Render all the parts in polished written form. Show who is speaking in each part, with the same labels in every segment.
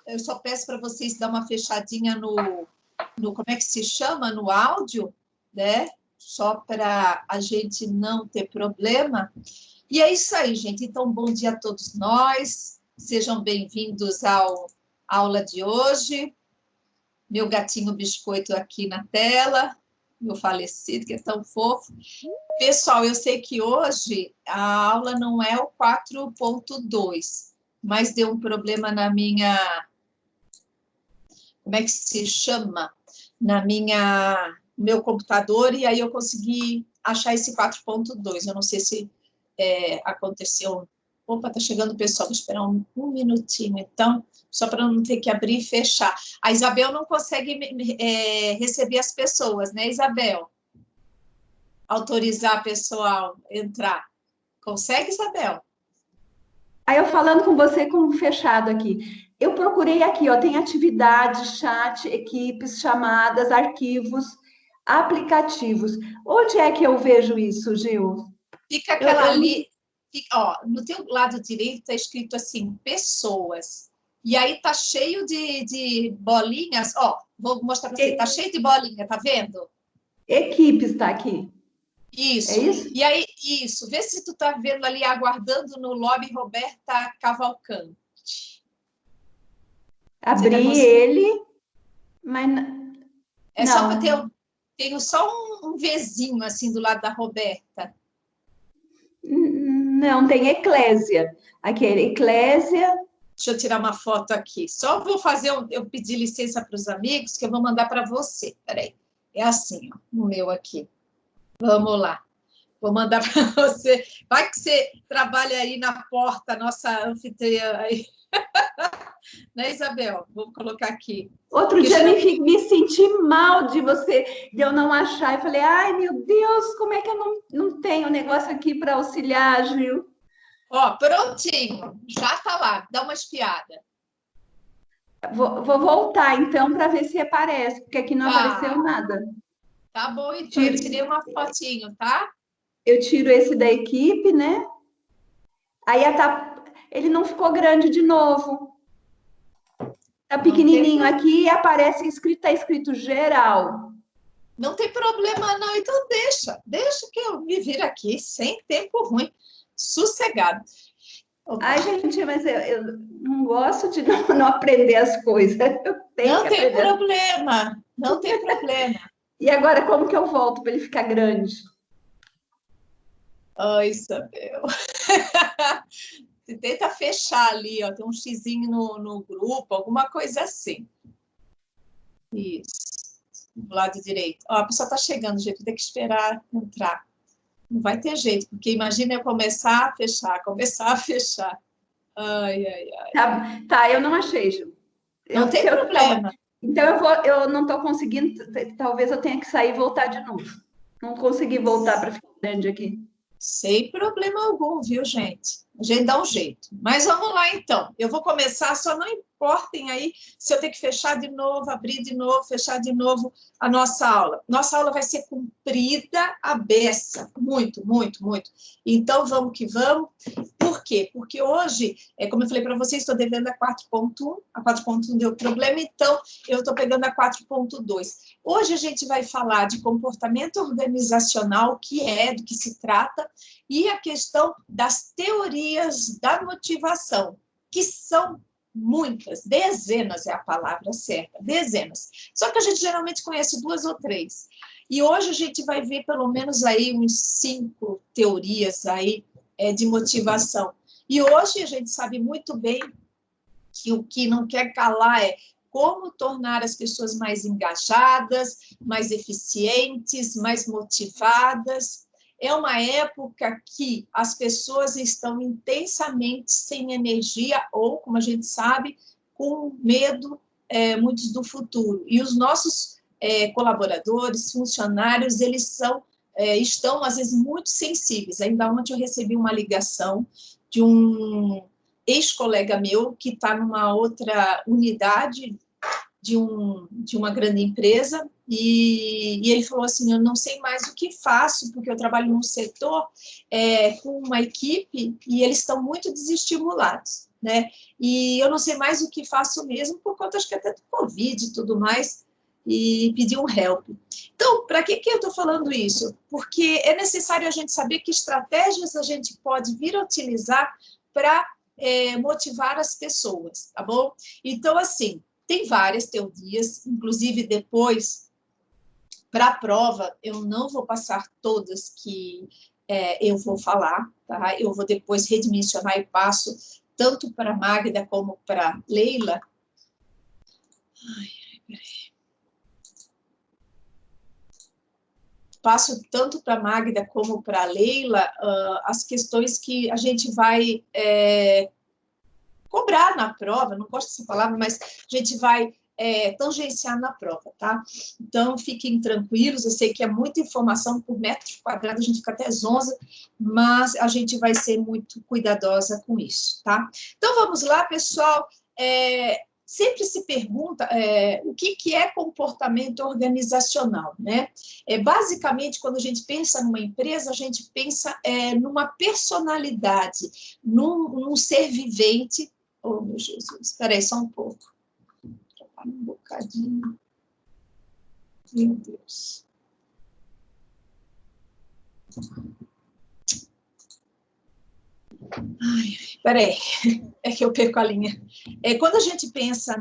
Speaker 1: eu só peço para vocês dar uma fechadinha como é que se chama? No áudio, né? Só para a gente não ter problema. E é isso aí, gente. Então, bom dia a todos nós. Sejam bem-vindos à aula de hoje. Meu gatinho biscoito aqui na tela, meu falecido, que é tão fofo. Pessoal, eu sei que hoje a aula não é o 4.2, mas deu um problema na minha... Como é que se chama? No meu computador, e aí eu consegui achar esse 4.2. Eu não sei se aconteceu... Opa, tá chegando o pessoal, vou esperar um minutinho, então, só para não ter que abrir e fechar. A Isabel não consegue receber as pessoas, né, Isabel? Autorizar o pessoal a entrar. Consegue, Isabel?
Speaker 2: Aí eu falando com você com fechado aqui. Eu procurei aqui, ó, tem atividade, chat, equipes, chamadas, arquivos, aplicativos. Onde é que eu vejo isso, Gil?
Speaker 1: Fica aquela ali, ó, no teu lado direito está escrito assim, pessoas. E aí tá cheio de bolinhas, ó, vou mostrar para você, tá cheio de bolinha, tá vendo?
Speaker 2: Equipes está aqui.
Speaker 1: Isso.
Speaker 2: É isso?
Speaker 1: E aí, isso, vê se tu tá vendo ali, aguardando no lobby Roberta Cavalcante.
Speaker 2: Abri ele, mas
Speaker 1: É só
Speaker 2: não.
Speaker 1: para ter, tenho só um Vzinho assim do lado da Roberta.
Speaker 2: Não, tem eclésia. Aquele eclésia.
Speaker 1: Deixa eu tirar uma foto aqui. Só vou fazer, eu pedi licença para os amigos, que eu vou mandar para você. Peraí. É assim, ó, no meu aqui. Vamos lá. Vou mandar para você. Vai que você trabalha aí na porta, nossa anfitriã aí. Né, Isabel? Vou colocar aqui.
Speaker 2: Outro dia me senti mal de eu não achar. E falei, ai, meu Deus, como é que eu não tenho negócio aqui para auxiliar, Gil?
Speaker 1: Ó, prontinho. Já está lá. Dá uma espiada.
Speaker 2: Vou voltar, então, para ver se aparece, porque aqui não apareceu nada.
Speaker 1: Tá bom, então. Eu tirei uma fotinho, tá?
Speaker 2: Eu tiro esse da equipe, né? Aí ele não ficou grande de novo. Tá pequenininho aqui e aparece tá escrito geral.
Speaker 1: Não tem problema, não. Então deixa que eu me vir aqui, sem tempo ruim, sossegado.
Speaker 2: Opa. Ai, gente, mas eu não gosto de não aprender as coisas.
Speaker 1: Não tem problema, não tem problema.
Speaker 2: E agora, como que eu volto para ele ficar grande?
Speaker 1: Ai, Isabel. Tenta fechar ali, ó, tem um xizinho no grupo, alguma coisa assim. Isso, do lado direito. Ó, a pessoa está chegando, gente, tem que esperar entrar. Não vai ter jeito, porque imagina eu começar a fechar, começar a fechar. Ai, ai, ai.
Speaker 2: Tá, eu não achei, Ju.
Speaker 1: Não tem problema.
Speaker 2: Então eu não estou conseguindo, talvez eu tenha que sair e voltar de novo. Não consegui voltar para ficar grande aqui.
Speaker 1: Sem problema algum, viu, gente? A gente dá um jeito. Mas vamos lá, então. Eu vou começar, só não importem aí se eu ter que fechar de novo, abrir de novo, fechar de novo a nossa aula. Nossa aula vai ser comprida à beça. Muito, muito, muito. Então, vamos que vamos. Por quê? Porque hoje, como eu falei para vocês, estou devendo a 4.1. A 4.1 deu problema, então eu estou pegando a 4.2. Hoje a gente vai falar de comportamento organizacional, do que se trata, e a questão das teorias da motivação, que são muitas, dezenas é a palavra certa, dezenas. Só que a gente geralmente conhece 2 ou 3. E hoje a gente vai ver pelo menos aí uns 5 teorias aí de motivação. E hoje a gente sabe muito bem que o que não quer calar é como tornar as pessoas mais engajadas, mais eficientes, mais motivadas. É uma época que as pessoas estão intensamente sem energia ou, como a gente sabe, com medo, muitos do futuro. E os nossos colaboradores, funcionários, eles estão, às vezes, muito sensíveis. Ainda ontem eu recebi uma ligação de um ex-colega meu que está numa outra unidade de uma grande empresa e ele falou assim, eu não sei mais o que faço, porque eu trabalho num setor com uma equipe e eles estão muito desestimulados. né? E eu não sei mais o que faço mesmo, por conta, acho que até do Covid e tudo mais, e pedir um help. Então, para que eu estou falando isso? Porque é necessário a gente saber que estratégias a gente pode vir a utilizar para motivar as pessoas, tá bom? Então, assim, tem várias teorias, inclusive depois, para a prova, eu não vou passar todas que eu vou falar, tá? Eu vou depois redimensionar e passo tanto para a Magda como para a Leila. Passo tanto para a Magda como para a Leila as questões que a gente vai cobrar na prova, não gosto dessa palavra, mas a gente vai tangenciar na prova, tá? Então, fiquem tranquilos, eu sei que é muita informação por metro quadrado, a gente fica até zonza, mas a gente vai ser muito cuidadosa com isso, tá? Então, vamos lá, pessoal. Sempre se pergunta o que é comportamento organizacional, né? Basicamente, quando a gente pensa numa empresa, a gente pensa numa personalidade, num ser vivente. Oh, meu Jesus, espera aí só um pouco. Um bocadinho. Meu Deus. Ai, espera aí. É que eu perco a linha. Quando a gente pensa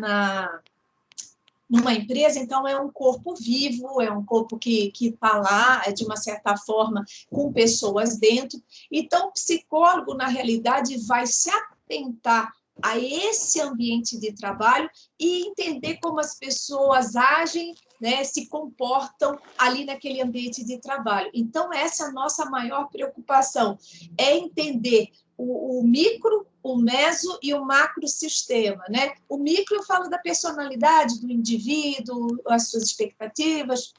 Speaker 1: numa empresa, então é um corpo vivo, é um corpo que está lá, de uma certa forma, com pessoas dentro. Então, o psicólogo, na realidade, vai se atentar a esse ambiente de trabalho e entender como as pessoas agem, né, se comportam ali naquele ambiente de trabalho. Então, essa é a nossa maior preocupação, é entender o micro, o meso e o macrosistema, né? O micro eu falo da personalidade do indivíduo, as suas expectativas,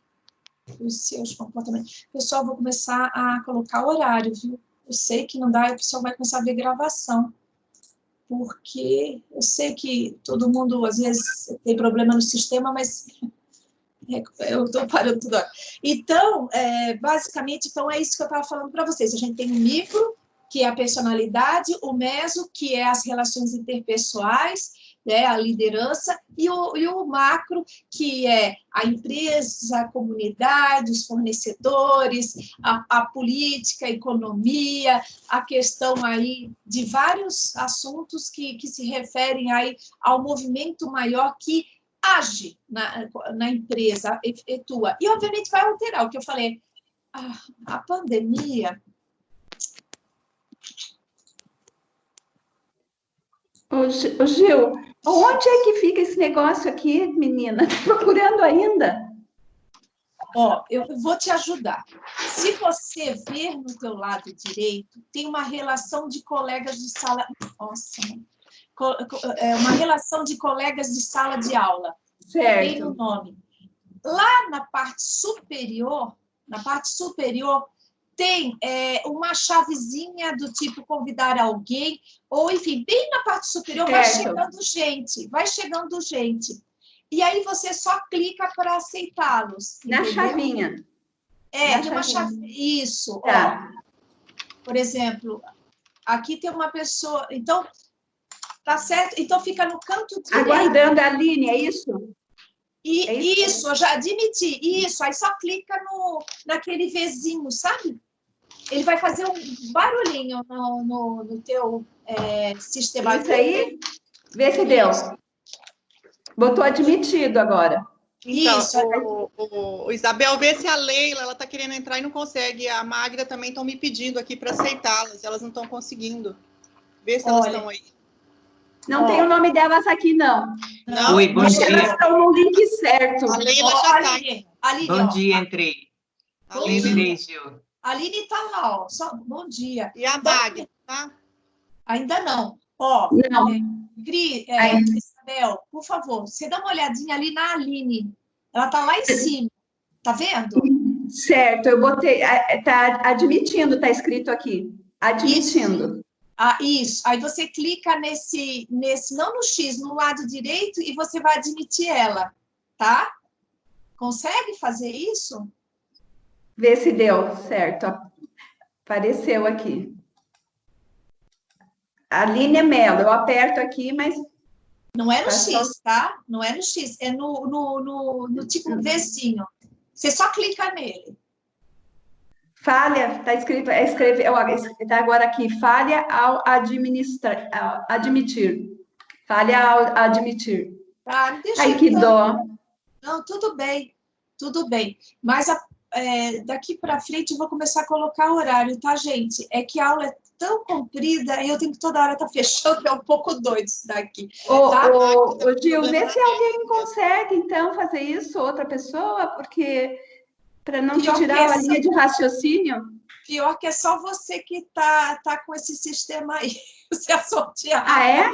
Speaker 1: os seus comportamentos. Pessoal, vou começar a colocar horário, viu? Eu sei que não dá, o pessoal vai começar a ver gravação, porque eu sei que todo mundo, às vezes, tem problema no sistema, mas eu estou parando tudo agora. Então, basicamente, então é isso que eu estava falando para vocês. A gente tem o micro, que é a personalidade, o meso, que é as relações interpessoais, né, a liderança, e o macro, que é a empresa, a comunidade, os fornecedores, a política, a economia, a questão aí de vários assuntos que se referem aí ao movimento maior que age na empresa, efetua. E, obviamente, vai alterar o que eu falei. A pandemia...
Speaker 2: Ô, Gil, onde é que fica esse negócio aqui, menina? Tô procurando ainda.
Speaker 1: Ó, eu vou te ajudar. Se você ver no teu lado direito, tem uma relação de colegas de sala... Nossa, uma relação de colegas de sala de aula. Tem o nome. Lá na parte superior, tem uma chavezinha do tipo convidar alguém, ou enfim, bem na parte superior vai chegando gente. E aí você só clica para aceitá-los.
Speaker 2: Na chavinha.
Speaker 1: Tem uma chave. Isso, tá. Ó. Por exemplo, aqui tem uma pessoa. Então, tá certo? Então fica no canto direito.
Speaker 2: Aguardando a Aline, é isso?
Speaker 1: Isso, eu já admiti. Isso, aí só clica naquele Vzinho, sabe? Ele vai fazer um barulhinho no teu sistema.
Speaker 2: Isso aí? Vê se deu. Botou admitido agora.
Speaker 3: Então, isso. O Isabel, vê se a Leila, ela está querendo entrar e não consegue. A Magda também estão me pedindo aqui para aceitá-las. Elas não estão conseguindo. Vê se elas estão aí.
Speaker 2: Não tem o nome delas aqui, não.
Speaker 4: Oi, bom dia.
Speaker 2: Elas estão no link certo.
Speaker 3: A Leila já está.
Speaker 1: Aline,
Speaker 4: bom dia, entrei.
Speaker 1: Aline está lá, ó. Só, bom dia.
Speaker 3: E a Magda, tá?
Speaker 1: Ainda não. Ó,
Speaker 2: não.
Speaker 1: Isabel, por favor, você dá uma olhadinha ali na Aline. Ela está lá em cima. Tá vendo?
Speaker 2: Certo, eu botei. Tá admitindo, tá escrito aqui. Admitindo.
Speaker 1: Isso. Aí você clica nesse, não no X, no lado direito, e você vai admitir ela, tá? Consegue fazer isso?
Speaker 2: Vê se deu certo. Apareceu aqui. Aline Mello, eu aperto aqui, mas...
Speaker 1: Não é no X, tá? Não é no X, é no tipo Vzinho. Você só clica nele.
Speaker 2: Falha, está escrito, está agora aqui, falha ao admitir. Falha ao admitir.
Speaker 1: Tá, deixa
Speaker 2: Ai,
Speaker 1: eu
Speaker 2: que dó.
Speaker 1: Não, tudo bem, tudo bem. Mas daqui para frente eu vou começar a colocar horário, tá, gente? É que a aula é tão comprida e eu tenho que toda hora estar fechando, é um pouco doido isso daqui. Tá?
Speaker 2: Ô, Gil, vê se alguém consegue, então, fazer isso, outra pessoa, porque para não te tirar a linha de raciocínio.
Speaker 1: Pior que é só você que tá com esse sistema aí. Você é sorteado.
Speaker 2: Ah, é?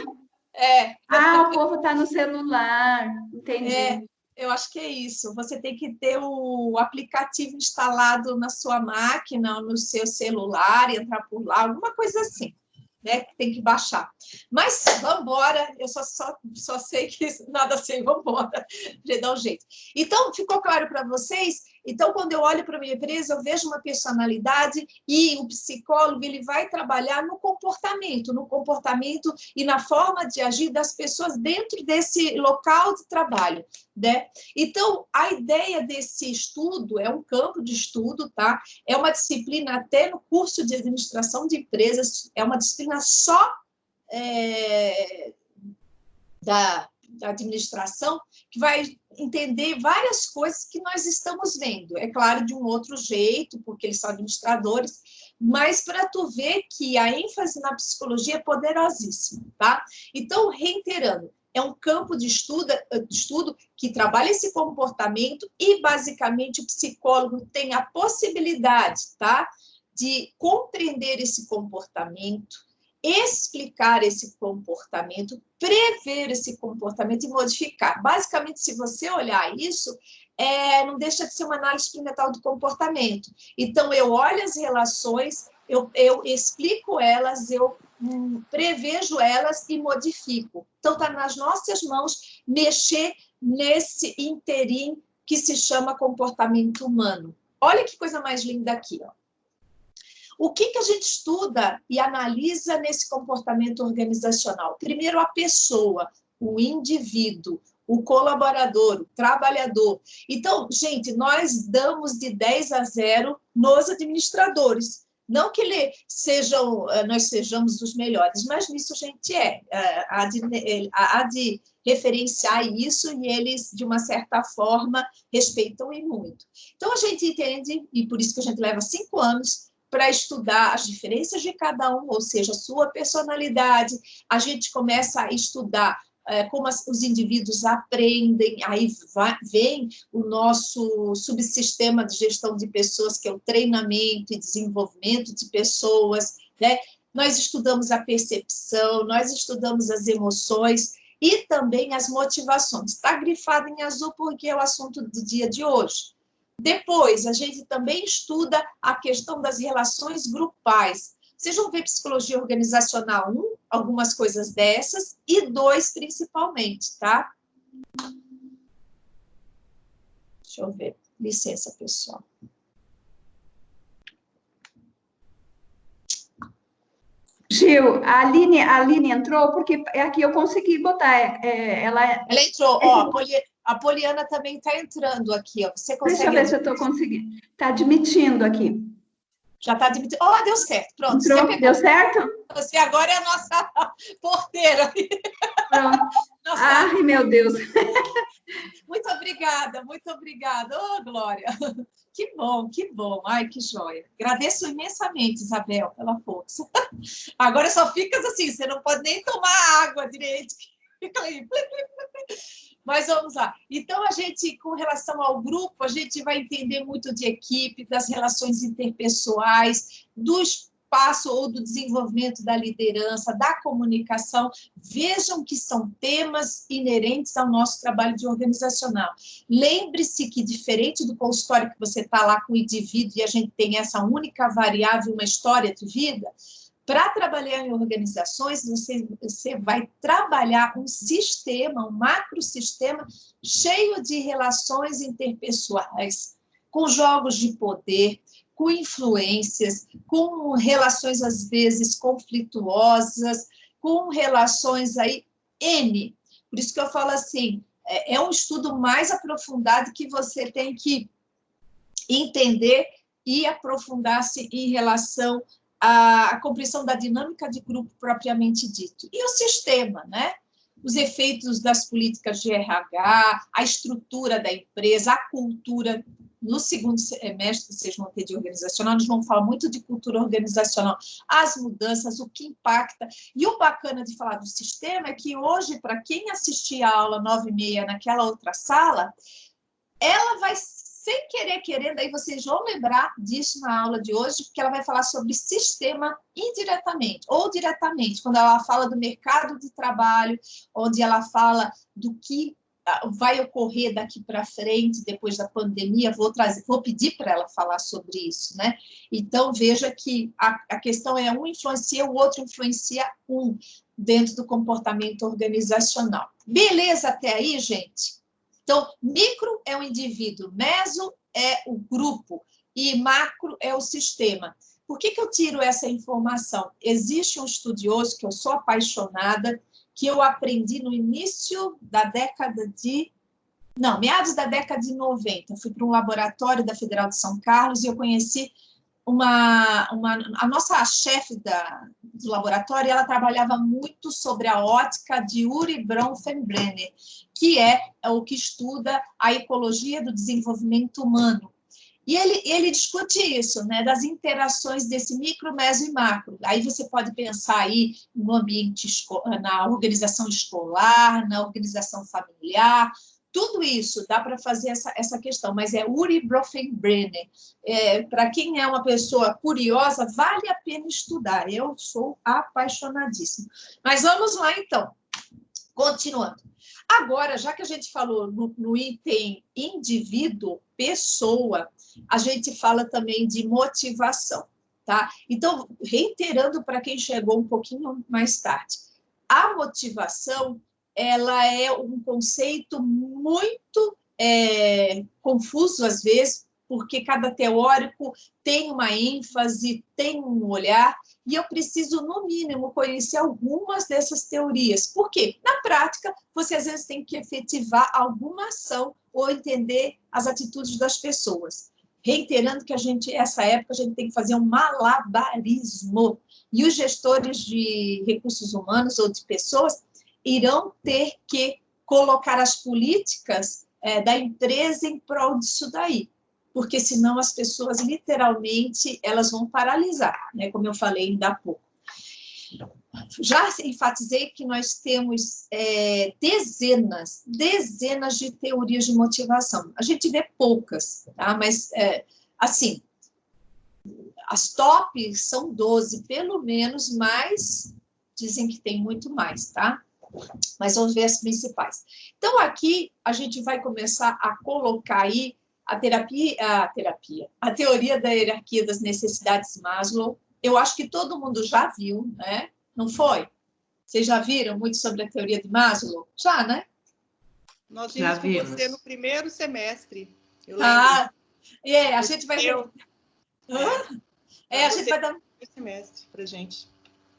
Speaker 1: É.
Speaker 2: Ah, o povo está no celular, entendi.
Speaker 1: Eu acho que é isso. Você tem que ter o aplicativo instalado na sua máquina, no seu celular, entrar por lá, alguma coisa assim, né? Que tem que baixar. Mas vamos embora. Eu só sei que nada sei, vamos embora. Já dá um jeito. Então, ficou claro para vocês? Então, quando eu olho para a minha empresa, eu vejo uma personalidade e o psicólogo ele vai trabalhar no comportamento e na forma de agir das pessoas dentro desse local de trabalho, né? Então, a ideia desse estudo é um campo de estudo, tá? É uma disciplina até no curso de administração de empresas, é uma disciplina só da administração, que vai entender várias coisas que nós estamos vendo. É claro, de um outro jeito, porque eles são administradores, mas para tu ver que a ênfase na psicologia é poderosíssima, tá? Então, reiterando, é um campo de estudo que trabalha esse comportamento e, basicamente, o psicólogo tem a possibilidade, tá, de compreender esse comportamento, explicar esse comportamento, prever esse comportamento e modificar. Basicamente, se você olhar isso, não deixa de ser uma análise experimental do comportamento. Então, eu olho as relações, eu explico elas, eu prevejo elas e modifico. Então, está nas nossas mãos mexer nesse interim que se chama comportamento humano. Olha que coisa mais linda aqui, ó. O que a gente estuda e analisa nesse comportamento organizacional? Primeiro, a pessoa, o indivíduo, o colaborador, o trabalhador. Então, gente, nós damos de 10 a 0 nos administradores. Não que nós sejamos os melhores, mas nisso a gente há de referenciar isso e eles, de uma certa forma, respeitam e muito. Então, a gente entende, e por isso que a gente leva 5 anos, para estudar as diferenças de cada um, ou seja, a sua personalidade. A gente começa a estudar como os indivíduos aprendem, aí vem o nosso subsistema de gestão de pessoas, que é o treinamento e desenvolvimento de pessoas, né? Nós estudamos a percepção, nós estudamos as emoções e também as motivações. Está grifado em azul porque é o assunto do dia de hoje. Depois, a gente também estuda a questão das relações grupais. Vocês vão ver psicologia organizacional 1, algumas coisas dessas, e 2, principalmente, tá? Deixa eu ver. Licença, pessoal.
Speaker 2: Gil, a Aline entrou, porque aqui eu consegui botar. Ela
Speaker 1: entrou, ó, a Poliana também está entrando aqui, ó. Você consegue...
Speaker 2: Deixa eu ver se eu estou conseguindo. Está admitindo aqui.
Speaker 1: Já está admitindo. Ó, deu certo, pronto.
Speaker 2: Entrou,
Speaker 1: Você
Speaker 2: deu certo?
Speaker 1: Você agora é a nossa porteira.
Speaker 2: Pronto. Ai, meu Deus.
Speaker 1: Muito obrigada. Ô, Glória. Que bom. Ai, que joia. Agradeço imensamente, Isabel, pela força. Agora só fica assim, você não pode nem tomar água direito. Fica aí. Mas vamos lá. Então, a gente, com relação ao grupo, a gente vai entender muito de equipe, das relações interpessoais, do espaço ou do desenvolvimento da liderança, da comunicação. Vejam que são temas inerentes ao nosso trabalho de organizacional. Lembre-se que, diferente do consultório que você está lá com o indivíduo e a gente tem essa única variável, uma história de vida, para trabalhar em organizações, você vai trabalhar um sistema, um macrosistema cheio de relações interpessoais, com jogos de poder, com influências, com relações, às vezes, conflituosas, com relações aí N. Por isso que eu falo assim, é um estudo mais aprofundado que você tem que entender e aprofundar-se em relação à compreensão da dinâmica de grupo propriamente dito. E o sistema, né? Os efeitos das políticas de RH, a estrutura da empresa, a cultura. No segundo semestre, vocês vão ter de organizacional, nós vamos falar muito de cultura organizacional, as mudanças, o que impacta. E o bacana de falar do sistema é que hoje, para quem assistir a aula 9h30 naquela outra sala, ela vai, sem querer, querendo, aí vocês vão lembrar disso na aula de hoje, porque ela vai falar sobre sistema indiretamente ou diretamente, quando ela fala do mercado de trabalho, onde ela fala do que vai ocorrer daqui para frente, depois da pandemia, vou pedir para ela falar sobre isso, né? Então, veja que a questão é um influencia, o outro influencia um, dentro do comportamento organizacional. Beleza até aí, gente? Então, micro é o indivíduo, meso é o grupo e macro é o sistema. Por que eu tiro essa informação? Existe um estudioso que eu sou apaixonada, que eu aprendi no início da década de... Não, meados da década de 90. Fui para um laboratório da Federal de São Carlos e eu conheci a nossa chefe do laboratório, ela trabalhava muito sobre a ótica de Urie Bronfenbrenner, que é o que estuda a ecologia do desenvolvimento humano. E ele discute isso, né, das interações desse micro, meso e macro. Aí você pode pensar aí no ambiente, na organização escolar, na organização familiar, tudo isso dá para fazer essa questão, mas é Urie Bronfenbrenner. Para quem é uma pessoa curiosa, vale a pena estudar. Eu sou apaixonadíssima. Mas vamos lá, então. Continuando. Agora, já que a gente falou no item indivíduo, pessoa, a gente fala também de motivação, tá? Então, reiterando para quem chegou um pouquinho mais tarde, a motivação, ela é um conceito muito confuso, às vezes, porque cada teórico tem uma ênfase, tem um olhar, e eu preciso, no mínimo, conhecer algumas dessas teorias. Por quê? Na prática, você, às vezes, tem que efetivar alguma ação ou entender as atitudes das pessoas. Reiterando que essa época, a gente tem que fazer um malabarismo. E os gestores de recursos humanos ou de pessoas irão ter que colocar as políticas da empresa em prol disso daí, porque senão as pessoas, literalmente, elas vão paralisar, né? Como eu falei ainda há pouco. Já enfatizei que nós temos dezenas de teorias de motivação. A gente vê poucas, tá? Mas, assim, as tops são 12, pelo menos, mas dizem que tem muito mais, tá? Mas vamos ver as principais. Então, aqui, a gente vai começar a colocar aí a teoria da hierarquia das necessidades Maslow. Eu acho que todo mundo já viu, né? Não foi? Vocês já viram muito sobre a teoria de Maslow? Já, né?
Speaker 3: Nós vimos com você no primeiro semestre. Eu lembro.
Speaker 1: A gente vai... a gente vai dar...
Speaker 3: semestre pra gente.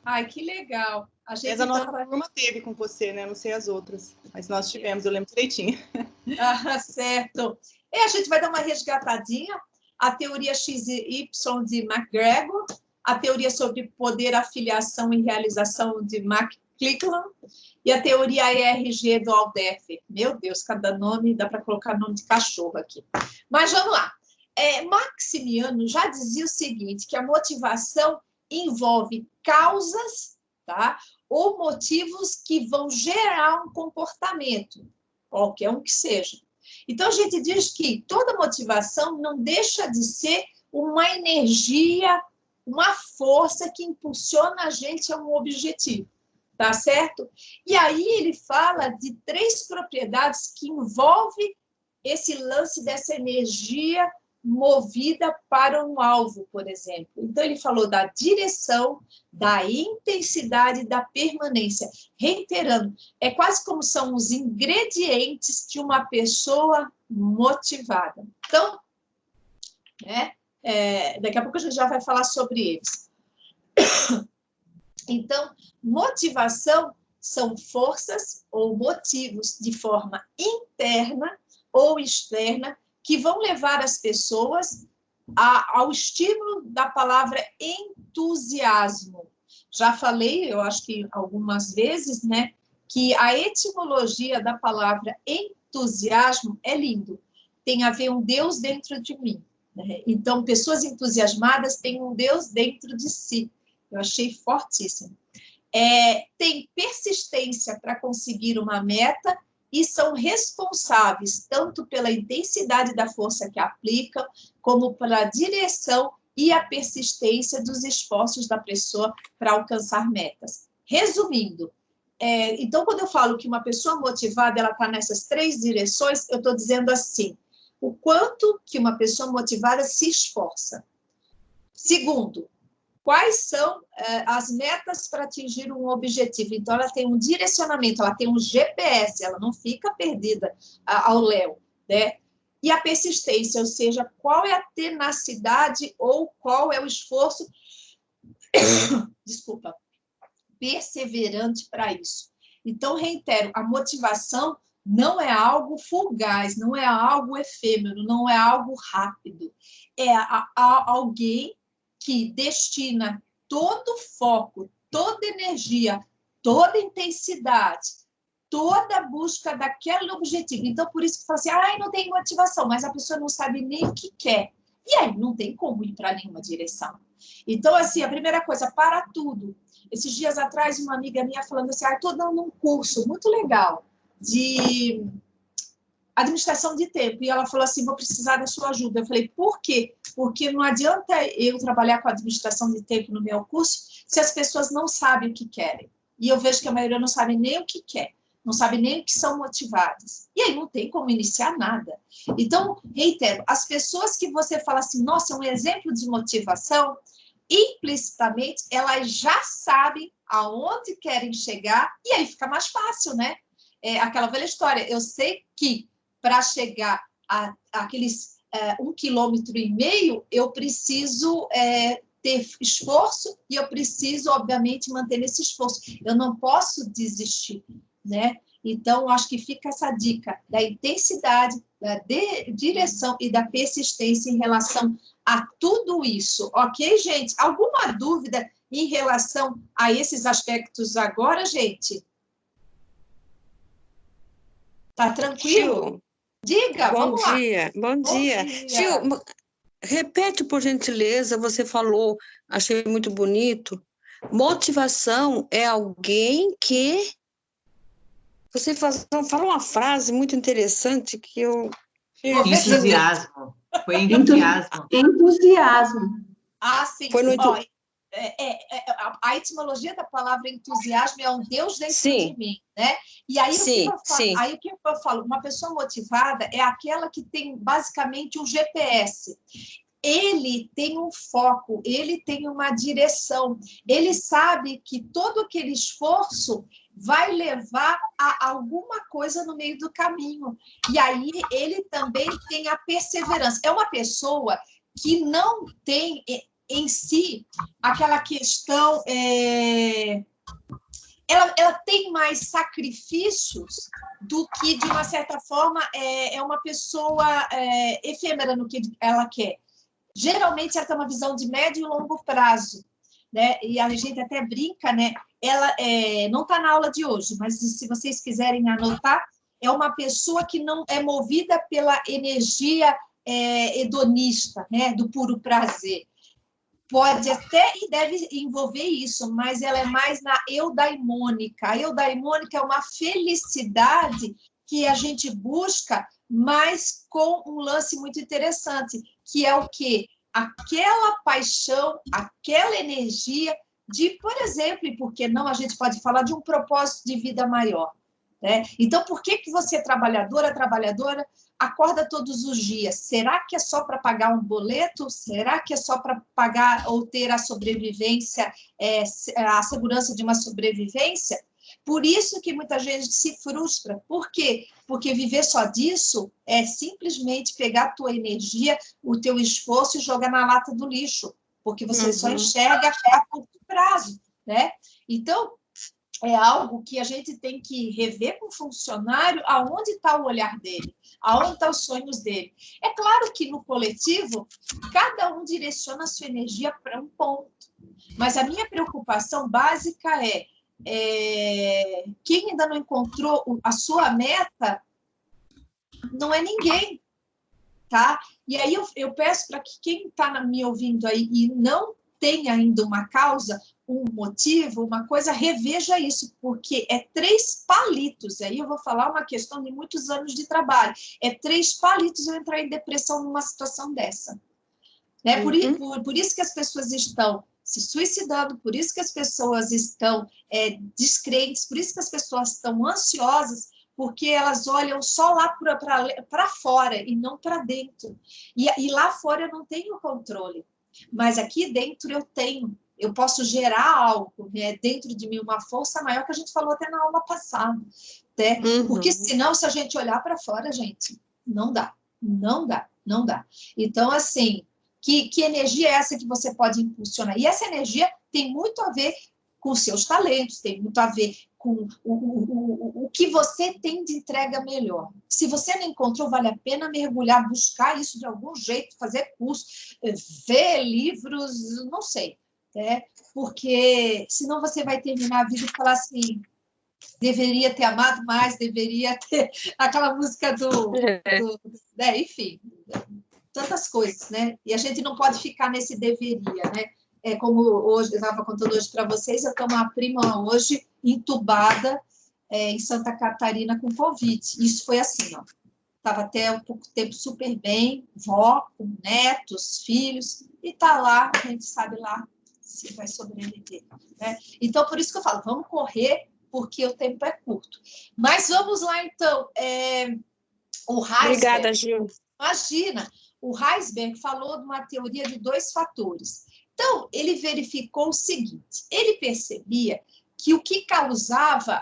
Speaker 1: Ai, que legal. A gente,
Speaker 3: a nossa turma teve com você, né? Não sei as outras, mas nós tivemos, eu lembro direitinho.
Speaker 1: Certo. A gente vai dar uma resgatadinha. A teoria XY de McGregor, a teoria sobre poder, afiliação e realização de McClelland e a teoria ERG do Alderfer. Meu Deus, cada nome, dá para colocar nome de cachorro aqui. Mas vamos lá. Maximiano já dizia o seguinte, que a motivação envolve causas, tá? Ou motivos que vão gerar um comportamento, qualquer um que seja. Então, a gente diz que toda motivação não deixa de ser uma energia, uma força que impulsiona a gente a um objetivo, tá certo? E aí ele fala de 3 propriedades que envolvem esse lance dessa energia movida para um alvo, por exemplo. Então, ele falou da direção, da intensidade e da permanência. Reiterando, é quase como são os ingredientes de uma pessoa motivada. Então, daqui a pouco a gente já vai falar sobre eles. Então, motivação são forças ou motivos de forma interna ou externa que vão levar as pessoas ao estímulo da palavra entusiasmo. Já falei, eu acho que algumas vezes, né, que a etimologia da palavra entusiasmo é lindo. Tem a ver um Deus dentro de mim. Né? Então, pessoas entusiasmadas têm um Deus dentro de si. Eu achei fortíssimo. Tem persistência para conseguir uma meta e são responsáveis tanto pela intensidade da força que aplicam, como pela direção e a persistência dos esforços da pessoa para alcançar metas. Resumindo, então, quando eu falo que uma pessoa motivada ela está nessas 3 direções, eu estou dizendo assim, o quanto que uma pessoa motivada se esforça. Segundo, quais são as metas para atingir um objetivo? Então, ela tem um direcionamento, ela tem um GPS, ela não fica perdida ao léu, né? E a persistência, ou seja, qual é a tenacidade ou qual é o esforço, desculpa, perseverante para isso. Então, reitero, a motivação não é algo fugaz, não é algo efêmero, não é algo rápido. É alguém que destina todo foco, toda energia, toda intensidade, toda a busca daquele objetivo. Então, por isso que fala assim, não tem motivação, mas a pessoa não sabe nem o que quer. E aí, não tem como ir para nenhuma direção. Então, assim, a primeira coisa, para tudo. Esses dias atrás, uma amiga minha falando assim, estou dando um curso muito legal de administração de tempo. E ela falou assim, vou precisar da sua ajuda. Eu falei, por quê? Porque não adianta eu trabalhar com administração de tempo no meu curso se as pessoas não sabem o que querem. E eu vejo que a maioria não sabe nem o que quer, não sabe nem o que são motivadas. E aí não tem como iniciar nada. Então, reitero, as pessoas que você fala assim, nossa, é um exemplo de motivação, implicitamente, elas já sabem aonde querem chegar, e aí fica mais fácil, né? Aquela velha história, eu sei que para chegar àqueles 1,5 km, eu preciso ter esforço e eu preciso, obviamente, manter esse esforço. Eu não posso desistir, né? Então, acho que fica essa dica da intensidade, da direção e da persistência em relação a tudo isso, ok, gente? Alguma dúvida em relação a esses aspectos agora, gente? Tá tranquilo?
Speaker 5: Gil,
Speaker 1: Diga, vamos lá.
Speaker 5: Bom dia. Gil, repete, por gentileza, você falou, achei muito bonito. Motivação é alguém que... Você falou uma frase muito interessante que eu...
Speaker 4: Entusiasmo. Foi entusiasmo.
Speaker 2: Entusiasmo.
Speaker 1: Sim.
Speaker 5: Foi no
Speaker 1: a etimologia da palavra entusiasmo é um Deus dentro
Speaker 5: sim.
Speaker 1: de mim, né? E aí,
Speaker 5: sim,
Speaker 1: o que eu falo? Uma pessoa motivada é aquela que tem, basicamente, um GPS. Ele tem um foco, ele tem uma direção, ele sabe que todo aquele esforço vai levar a alguma coisa no meio do caminho. E aí, ele também tem a perseverança. É uma pessoa que não tem em si aquela questão... Ela tem mais sacrifícios do que, de uma certa forma, é uma pessoa efêmera no que ela quer. Geralmente, ela tem uma visão de médio e longo prazo, né? E a gente até brinca, né? Ela não está na aula de hoje, mas se vocês quiserem anotar, é uma pessoa que não é movida pela energia hedonista, né? Do puro prazer. Pode até e deve envolver isso, mas ela é mais na eudaimônica. A eudaimônica é uma felicidade que a gente busca, mas com um lance muito interessante, que é o quê? Aquela paixão, aquela energia de, por exemplo, e por que não, a gente pode falar de um propósito de vida maior. Né? Então, por que você, trabalhadora, acorda todos os dias? Será que é só para pagar um boleto? Será que é só para pagar ou ter a sobrevivência, a segurança de uma sobrevivência? Por isso que muita gente se frustra. Por quê? Porque viver só disso é simplesmente pegar a tua energia, o teu esforço e jogar na lata do lixo, porque você só enxerga a curto prazo. né? Então, é algo que a gente tem que rever com o funcionário aonde está o olhar dele, aonde estão os sonhos dele. É claro que no coletivo, cada um direciona a sua energia para um ponto, mas a minha preocupação básica é quem ainda não encontrou a sua meta, não é ninguém, tá? E aí eu peço para que quem está me ouvindo aí e não tem ainda uma causa, um motivo, uma coisa, reveja isso, porque é 3 palitos. Aí eu vou falar uma questão de muitos anos de trabalho. É 3 palitos eu entrar em depressão numa situação dessa. Né? Por isso que as pessoas estão se suicidando, por isso que as pessoas estão descrentes, por isso que as pessoas estão ansiosas, porque elas olham só lá para fora e não para dentro. E lá fora eu não tenho controle, mas aqui dentro eu tenho. Eu posso gerar algo, né, dentro de mim, uma força maior, que a gente falou até na aula passada. Né? Porque senão, se a gente olhar para fora, gente, não dá. Então, assim, que energia é essa que você pode impulsionar? E essa energia tem muito a ver com os seus talentos, tem muito a ver com o que você tem de entrega melhor. Se você não encontrou, vale a pena mergulhar, buscar isso de algum jeito, fazer curso, ver livros, não sei. Né? Porque senão você vai terminar a vida e falar assim, deveria ter amado mais, deveria ter aquela música né? Enfim, tantas coisas, né? E a gente não pode ficar nesse deveria, né? Como hoje, eu estava contando hoje para vocês, eu tenho uma prima hoje entubada em Santa Catarina com Covid. Isso foi assim, ó. Estava até um pouco tempo super bem, vó, com netos, filhos, e está lá, a gente sabe lá se vai sobreviver. Né? Então, por isso que eu falo, vamos correr, porque o tempo é curto. Mas vamos lá, então. O Heisberg,
Speaker 5: obrigada, Gil.
Speaker 1: Imagina, o Heisberg falou de uma teoria de 2 fatores. Então, ele verificou o seguinte, ele percebia que o que causava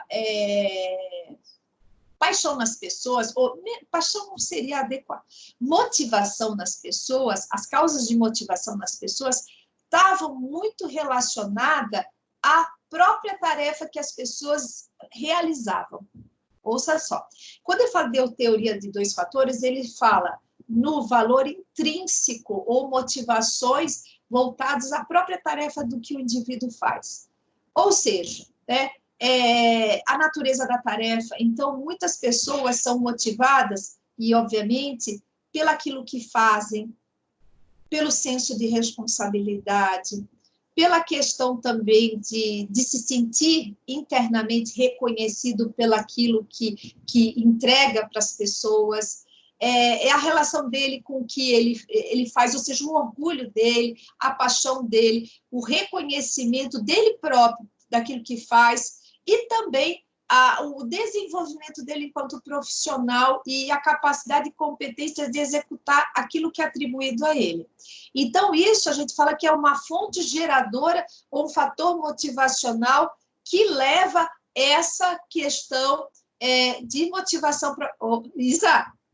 Speaker 1: paixão nas pessoas, ou paixão não seria adequado, motivação nas pessoas, as causas de motivação nas pessoas estavam muito relacionadas à própria tarefa que as pessoas realizavam. Ouça só, quando eu falo de teoria de 2 fatores, ele fala no valor intrínseco ou motivações voltadas à própria tarefa do que o indivíduo faz. Ou seja, né, a natureza da tarefa. Então, muitas pessoas são motivadas, e obviamente, pelaquilo que fazem, pelo senso de responsabilidade, pela questão também de se sentir internamente reconhecido pelaquilo que entrega para as pessoas, a relação dele com o que ele faz, ou seja, o orgulho dele, a paixão dele, o reconhecimento dele próprio daquilo que faz, e também o desenvolvimento dele enquanto profissional e a capacidade e competência de executar aquilo que é atribuído a ele. Então, isso a gente fala que é uma fonte geradora ou um fator motivacional que leva essa questão de motivação para...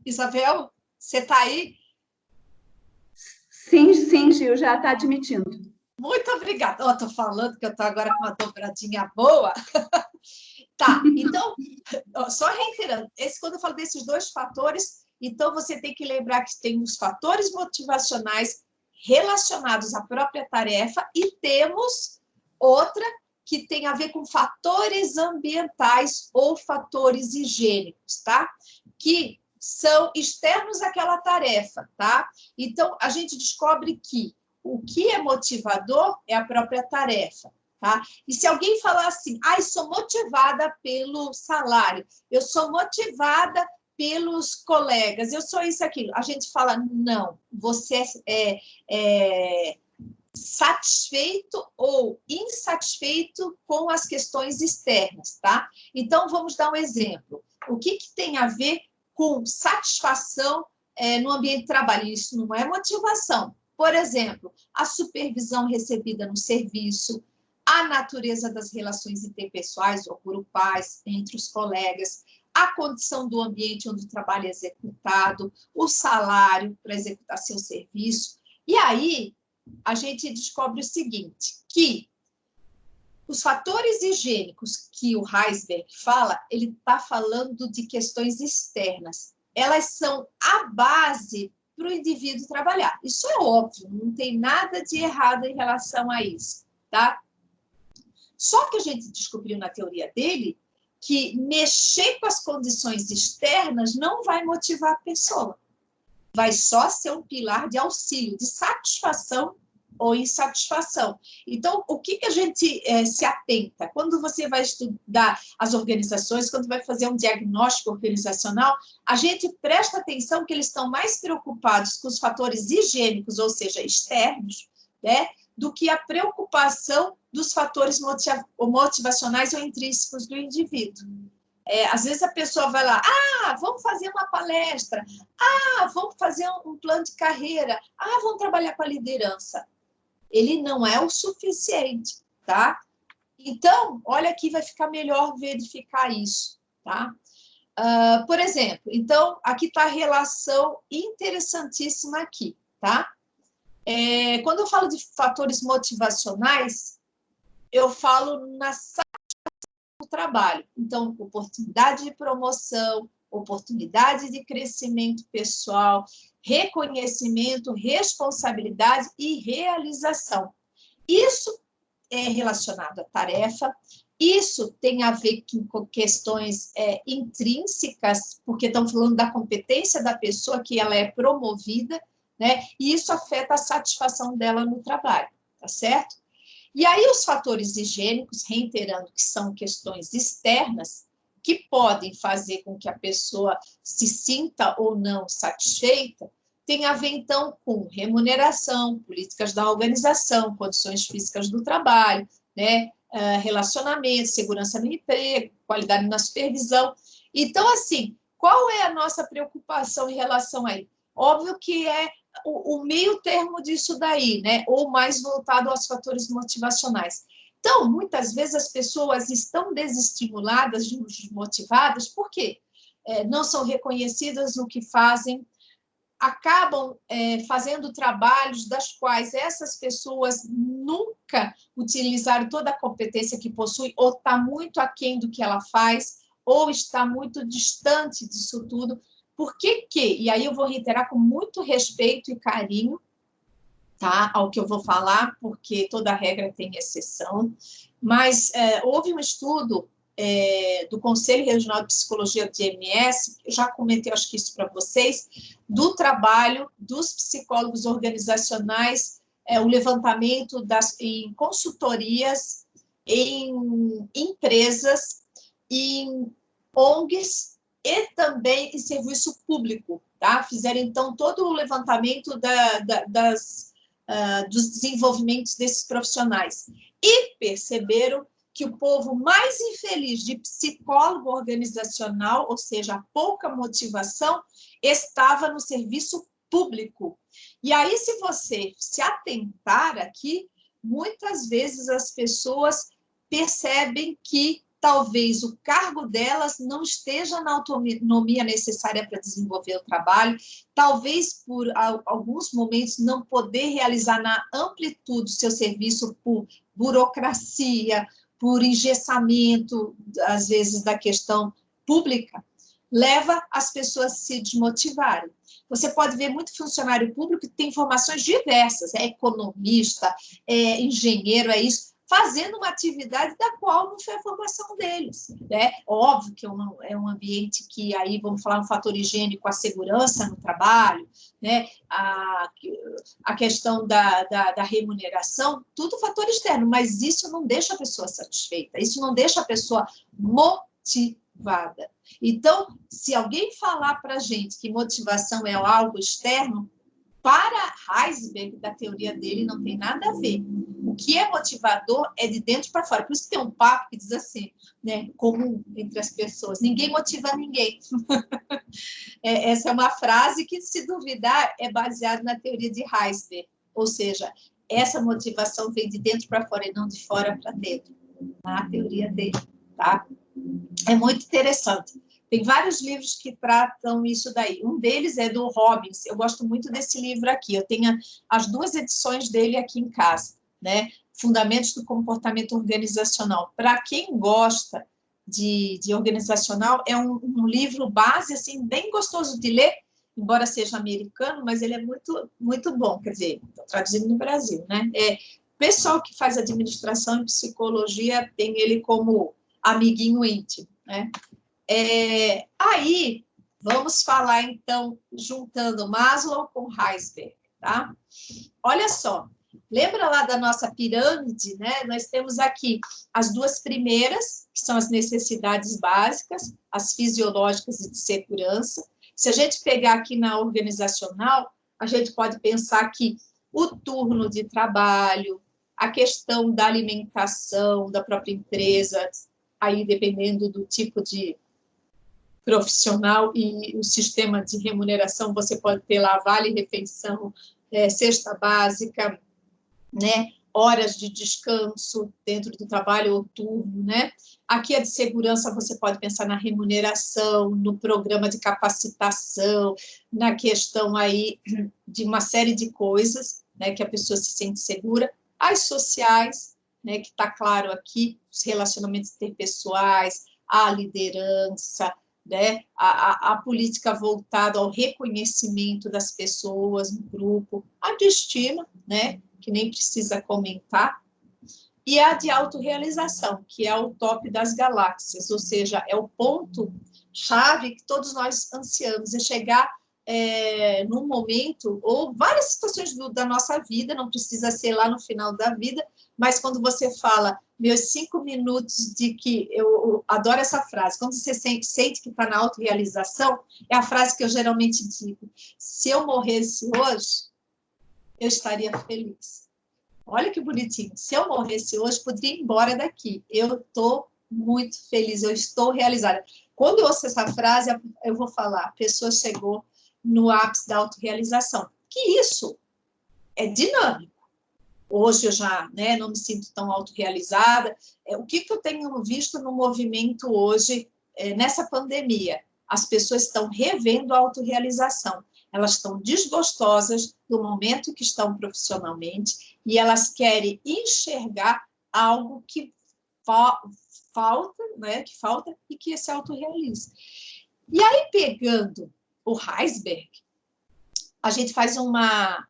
Speaker 1: Isabel, você está aí?
Speaker 2: Sim, Gil, já está admitindo.
Speaker 1: Muito obrigada. Estou falando que eu estou agora com uma dobradinha boa. Tá, então, só reiterando, quando eu falo desses 2 fatores, então você tem que lembrar que tem os fatores motivacionais relacionados à própria tarefa e temos outra que tem a ver com fatores ambientais ou fatores higiênicos, tá? Que são externos àquela tarefa, tá? Então, a gente descobre que o que é motivador é a própria tarefa. Tá? E se alguém falar assim, sou motivada pelo salário, eu sou motivada pelos colegas, eu sou isso, aquilo, a gente fala, não, você é satisfeito ou insatisfeito com as questões externas, tá? Então, vamos dar um exemplo. O que tem a ver com satisfação no ambiente de trabalho? Isso não é motivação. Por exemplo, a supervisão recebida no serviço, a natureza das relações interpessoais ou grupais entre os colegas, a condição do ambiente onde o trabalho é executado, o salário para executar seu serviço. E aí, a gente descobre o seguinte, que Os fatores higiênicos que o Heisberg fala, ele está falando de questões externas. Elas são a base para o indivíduo trabalhar. Isso é óbvio, não tem nada de errado em relação a isso, tá? Só que a gente descobriu na teoria dele que mexer com as condições externas não vai motivar a pessoa. Vai só ser um pilar de auxílio, de satisfação ou insatisfação. Então, o que a gente se atenta? Quando você vai estudar as organizações, quando vai fazer um diagnóstico organizacional, a gente presta atenção que eles estão mais preocupados com os fatores higiênicos, ou seja, externos, né, do que a preocupação dos fatores motivacionais ou intrínsecos do indivíduo. Às vezes a pessoa vai lá, vamos fazer uma palestra, vamos fazer um plano de carreira, vamos trabalhar com a liderança. Ele não é o suficiente, tá? Então, olha aqui, vai ficar melhor verificar isso, tá? Por exemplo, então, aqui está a relação interessantíssima aqui, tá? Quando eu falo de fatores motivacionais, eu falo na satisfação do trabalho. Então, oportunidade de promoção, oportunidade de crescimento pessoal, reconhecimento, responsabilidade e realização. Isso é relacionado à tarefa, isso tem a ver com questões intrínsecas, porque estão falando da competência da pessoa, que ela é promovida, né? E isso afeta a satisfação dela no trabalho, tá certo? E aí os fatores higiênicos, reiterando que são questões externas, que podem fazer com que a pessoa se sinta ou não satisfeita, tem a ver, então, com remuneração, políticas da organização, condições físicas do trabalho, né, relacionamento, segurança no emprego, qualidade na supervisão. Então, assim, qual é a nossa preocupação em relação a isso? Óbvio que é o meio termo disso daí, né, ou mais voltado aos fatores motivacionais. Então, muitas vezes as pessoas estão desestimuladas, desmotivadas, por quê? Não são reconhecidas no que fazem, acabam fazendo trabalhos das quais essas pessoas nunca utilizaram toda a competência que possuem, ou está muito aquém do que ela faz, ou está muito distante disso tudo. Por que? E aí eu vou reiterar com muito respeito e carinho, tá, ao que eu vou falar, porque toda regra tem exceção, mas houve um estudo do Conselho Regional de Psicologia de MS, eu já comentei, acho que isso para vocês, do trabalho dos psicólogos organizacionais, o levantamento em consultorias, em empresas, em ONGs e também em serviço público, tá? Fizeram, então, todo o levantamento dos desenvolvimentos desses profissionais e perceberam que o povo mais infeliz de psicólogo organizacional, ou seja, a pouca motivação, estava no serviço público. E aí, se você se atentar aqui, muitas vezes as pessoas percebem que talvez o cargo delas não esteja na autonomia necessária para desenvolver o trabalho, talvez por alguns momentos não poder realizar na amplitude o seu serviço por burocracia, por engessamento, às vezes, da questão pública, leva as pessoas a se desmotivarem. Você pode ver muito funcionário público que tem formações diversas, é economista, é engenheiro, é isso, fazendo uma atividade da qual não foi a formação deles, né? Óbvio que é um ambiente que, aí vamos falar um fator higiênico, a segurança no trabalho, né? A questão da remuneração, tudo fator externo, mas isso não deixa a pessoa satisfeita, isso não deixa a pessoa motivada. Então, se alguém falar para a gente que motivação é algo externo, para Heisberg, da teoria dele, não tem nada a ver. O que é motivador é de dentro para fora. Por isso que tem um papo que diz assim, né, comum entre as pessoas: ninguém motiva ninguém. Essa é uma frase que, se duvidar, é baseada na teoria de Heisberg. Ou seja, essa motivação vem de dentro para fora e não de fora para dentro. Na teoria dele, tá? É muito interessante. Tem vários livros que tratam isso daí. Um deles é do Robbins. Eu gosto muito desse livro aqui. Eu tenho as 2 edições dele aqui em casa, né? Fundamentos do comportamento organizacional. Para quem gosta de organizacional, é um livro base, assim, bem gostoso de ler, embora seja americano, mas ele é muito, muito bom, quer dizer, traduzido no Brasil, né? Pessoal que faz administração e psicologia tem ele como amiguinho íntimo, né? Aí, vamos falar, então, juntando Maslow com Heisberg, tá? Olha só, lembra lá da nossa pirâmide, né? Nós temos aqui as duas primeiras, que são as necessidades básicas, as fisiológicas e de segurança. Se a gente pegar aqui na organizacional, a gente pode pensar que o turno de trabalho, a questão da alimentação da própria empresa, aí dependendo do tipo de profissional e o sistema de remuneração, você pode ter lá vale-refeição, cesta básica, né? Horas de descanso dentro do trabalho ou turno, né? Aqui a de segurança, você pode pensar na remuneração, no programa de capacitação, na questão aí de uma série de coisas, né, que a pessoa se sente segura. As sociais, né, que está claro aqui, os relacionamentos interpessoais, a liderança, né, a política voltada ao reconhecimento das pessoas no grupo, a de estima, né, que nem precisa comentar, e a de autorrealização, que é o top das galáxias, ou seja, é o ponto-chave que todos nós ansiamos, é chegar num momento, ou várias situações da nossa vida, não precisa ser lá no final da vida, mas quando você fala, meus 5 minutos de que, eu adoro essa frase, quando você sente que está na autorrealização, é a frase que eu geralmente digo, se eu morresse hoje, eu estaria feliz. Olha que bonitinho, se eu morresse hoje, poderia ir embora daqui, eu estou muito feliz, eu estou realizada. Quando eu ouço essa frase, eu vou falar, a pessoa chegou no ápice da autorrealização, que isso é dinâmico. Hoje eu já, né, não me sinto tão autorrealizada. O que eu tenho visto no movimento hoje, nessa pandemia? As pessoas estão revendo a autorrealização. Elas estão desgostosas do momento que estão profissionalmente e elas querem enxergar algo que falta, né, e que se autorrealize. E aí, pegando o Heisberg, a gente faz uma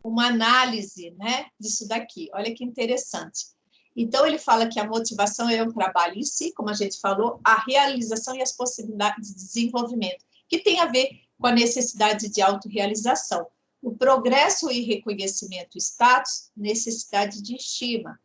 Speaker 1: análise, né, disso daqui. Olha que interessante. Então, ele fala que a motivação é um trabalho em si, como a gente falou, a realização e as possibilidades de desenvolvimento, que tem a ver com a necessidade de autorrealização. O progresso e reconhecimento, status, necessidade de estima.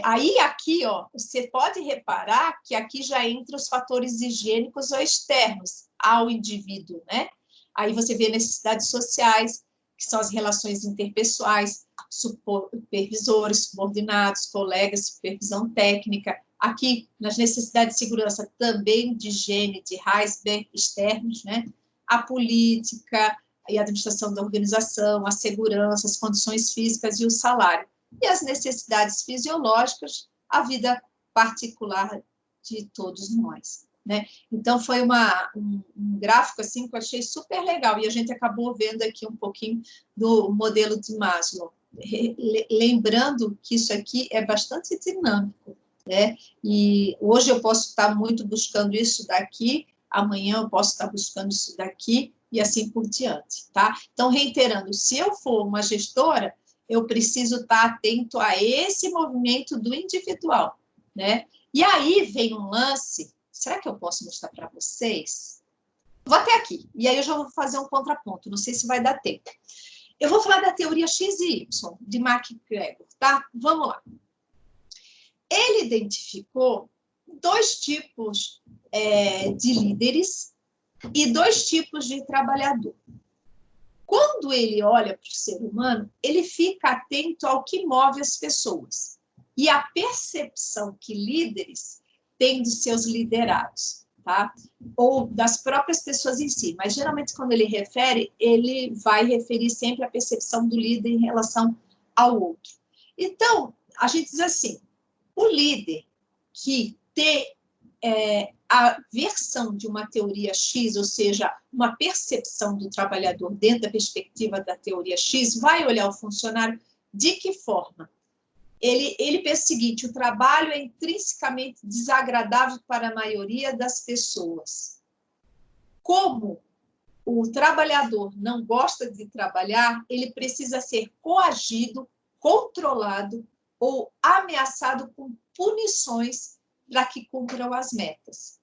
Speaker 1: Aí, aqui, ó, você pode reparar que aqui já entra os fatores higiênicos ou externos ao indivíduo, né? Aí você vê necessidades sociais, que são as relações interpessoais, supervisores, subordinados, colegas, supervisão técnica. Aqui, nas necessidades de segurança, também de higiene, de Heisberg, externos, né? A política e a administração da organização, a segurança, as condições físicas e o salário. E as necessidades fisiológicas, a vida particular de todos nós, né? Então, foi um gráfico assim, que eu achei super legal, e a gente acabou vendo aqui um pouquinho do modelo de Maslow. Lembrando que isso aqui é bastante dinâmico, né? E hoje eu posso estar muito buscando isso daqui, amanhã eu posso estar buscando isso daqui, e assim por diante, tá? Então, reiterando, se eu for uma gestora, eu preciso estar atento a esse movimento do individual, né? E aí vem um lance, será que eu posso mostrar para vocês? Vou até aqui, e aí eu já vou fazer um contraponto, não sei se vai dar tempo. Eu vou falar da teoria X e Y, de MacGregor, tá? Vamos lá. Ele identificou 2 tipos de líderes e 2 tipos de trabalhador. Quando ele olha para o ser humano, ele fica atento ao que move as pessoas e a percepção que líderes têm dos seus liderados, tá? Ou das próprias pessoas em si, mas geralmente quando ele refere, ele vai referir sempre a percepção do líder em relação ao outro. Então, a gente diz assim, o líder que tem a versão de uma teoria X, ou seja, uma percepção do trabalhador dentro da perspectiva da teoria X, vai olhar o funcionário de que forma? ele pensa o seguinte: o trabalho é intrinsecamente desagradável para a maioria das pessoas. Como o trabalhador não gosta de trabalhar, ele precisa ser coagido, controlado ou ameaçado com punições para que cumpram as metas.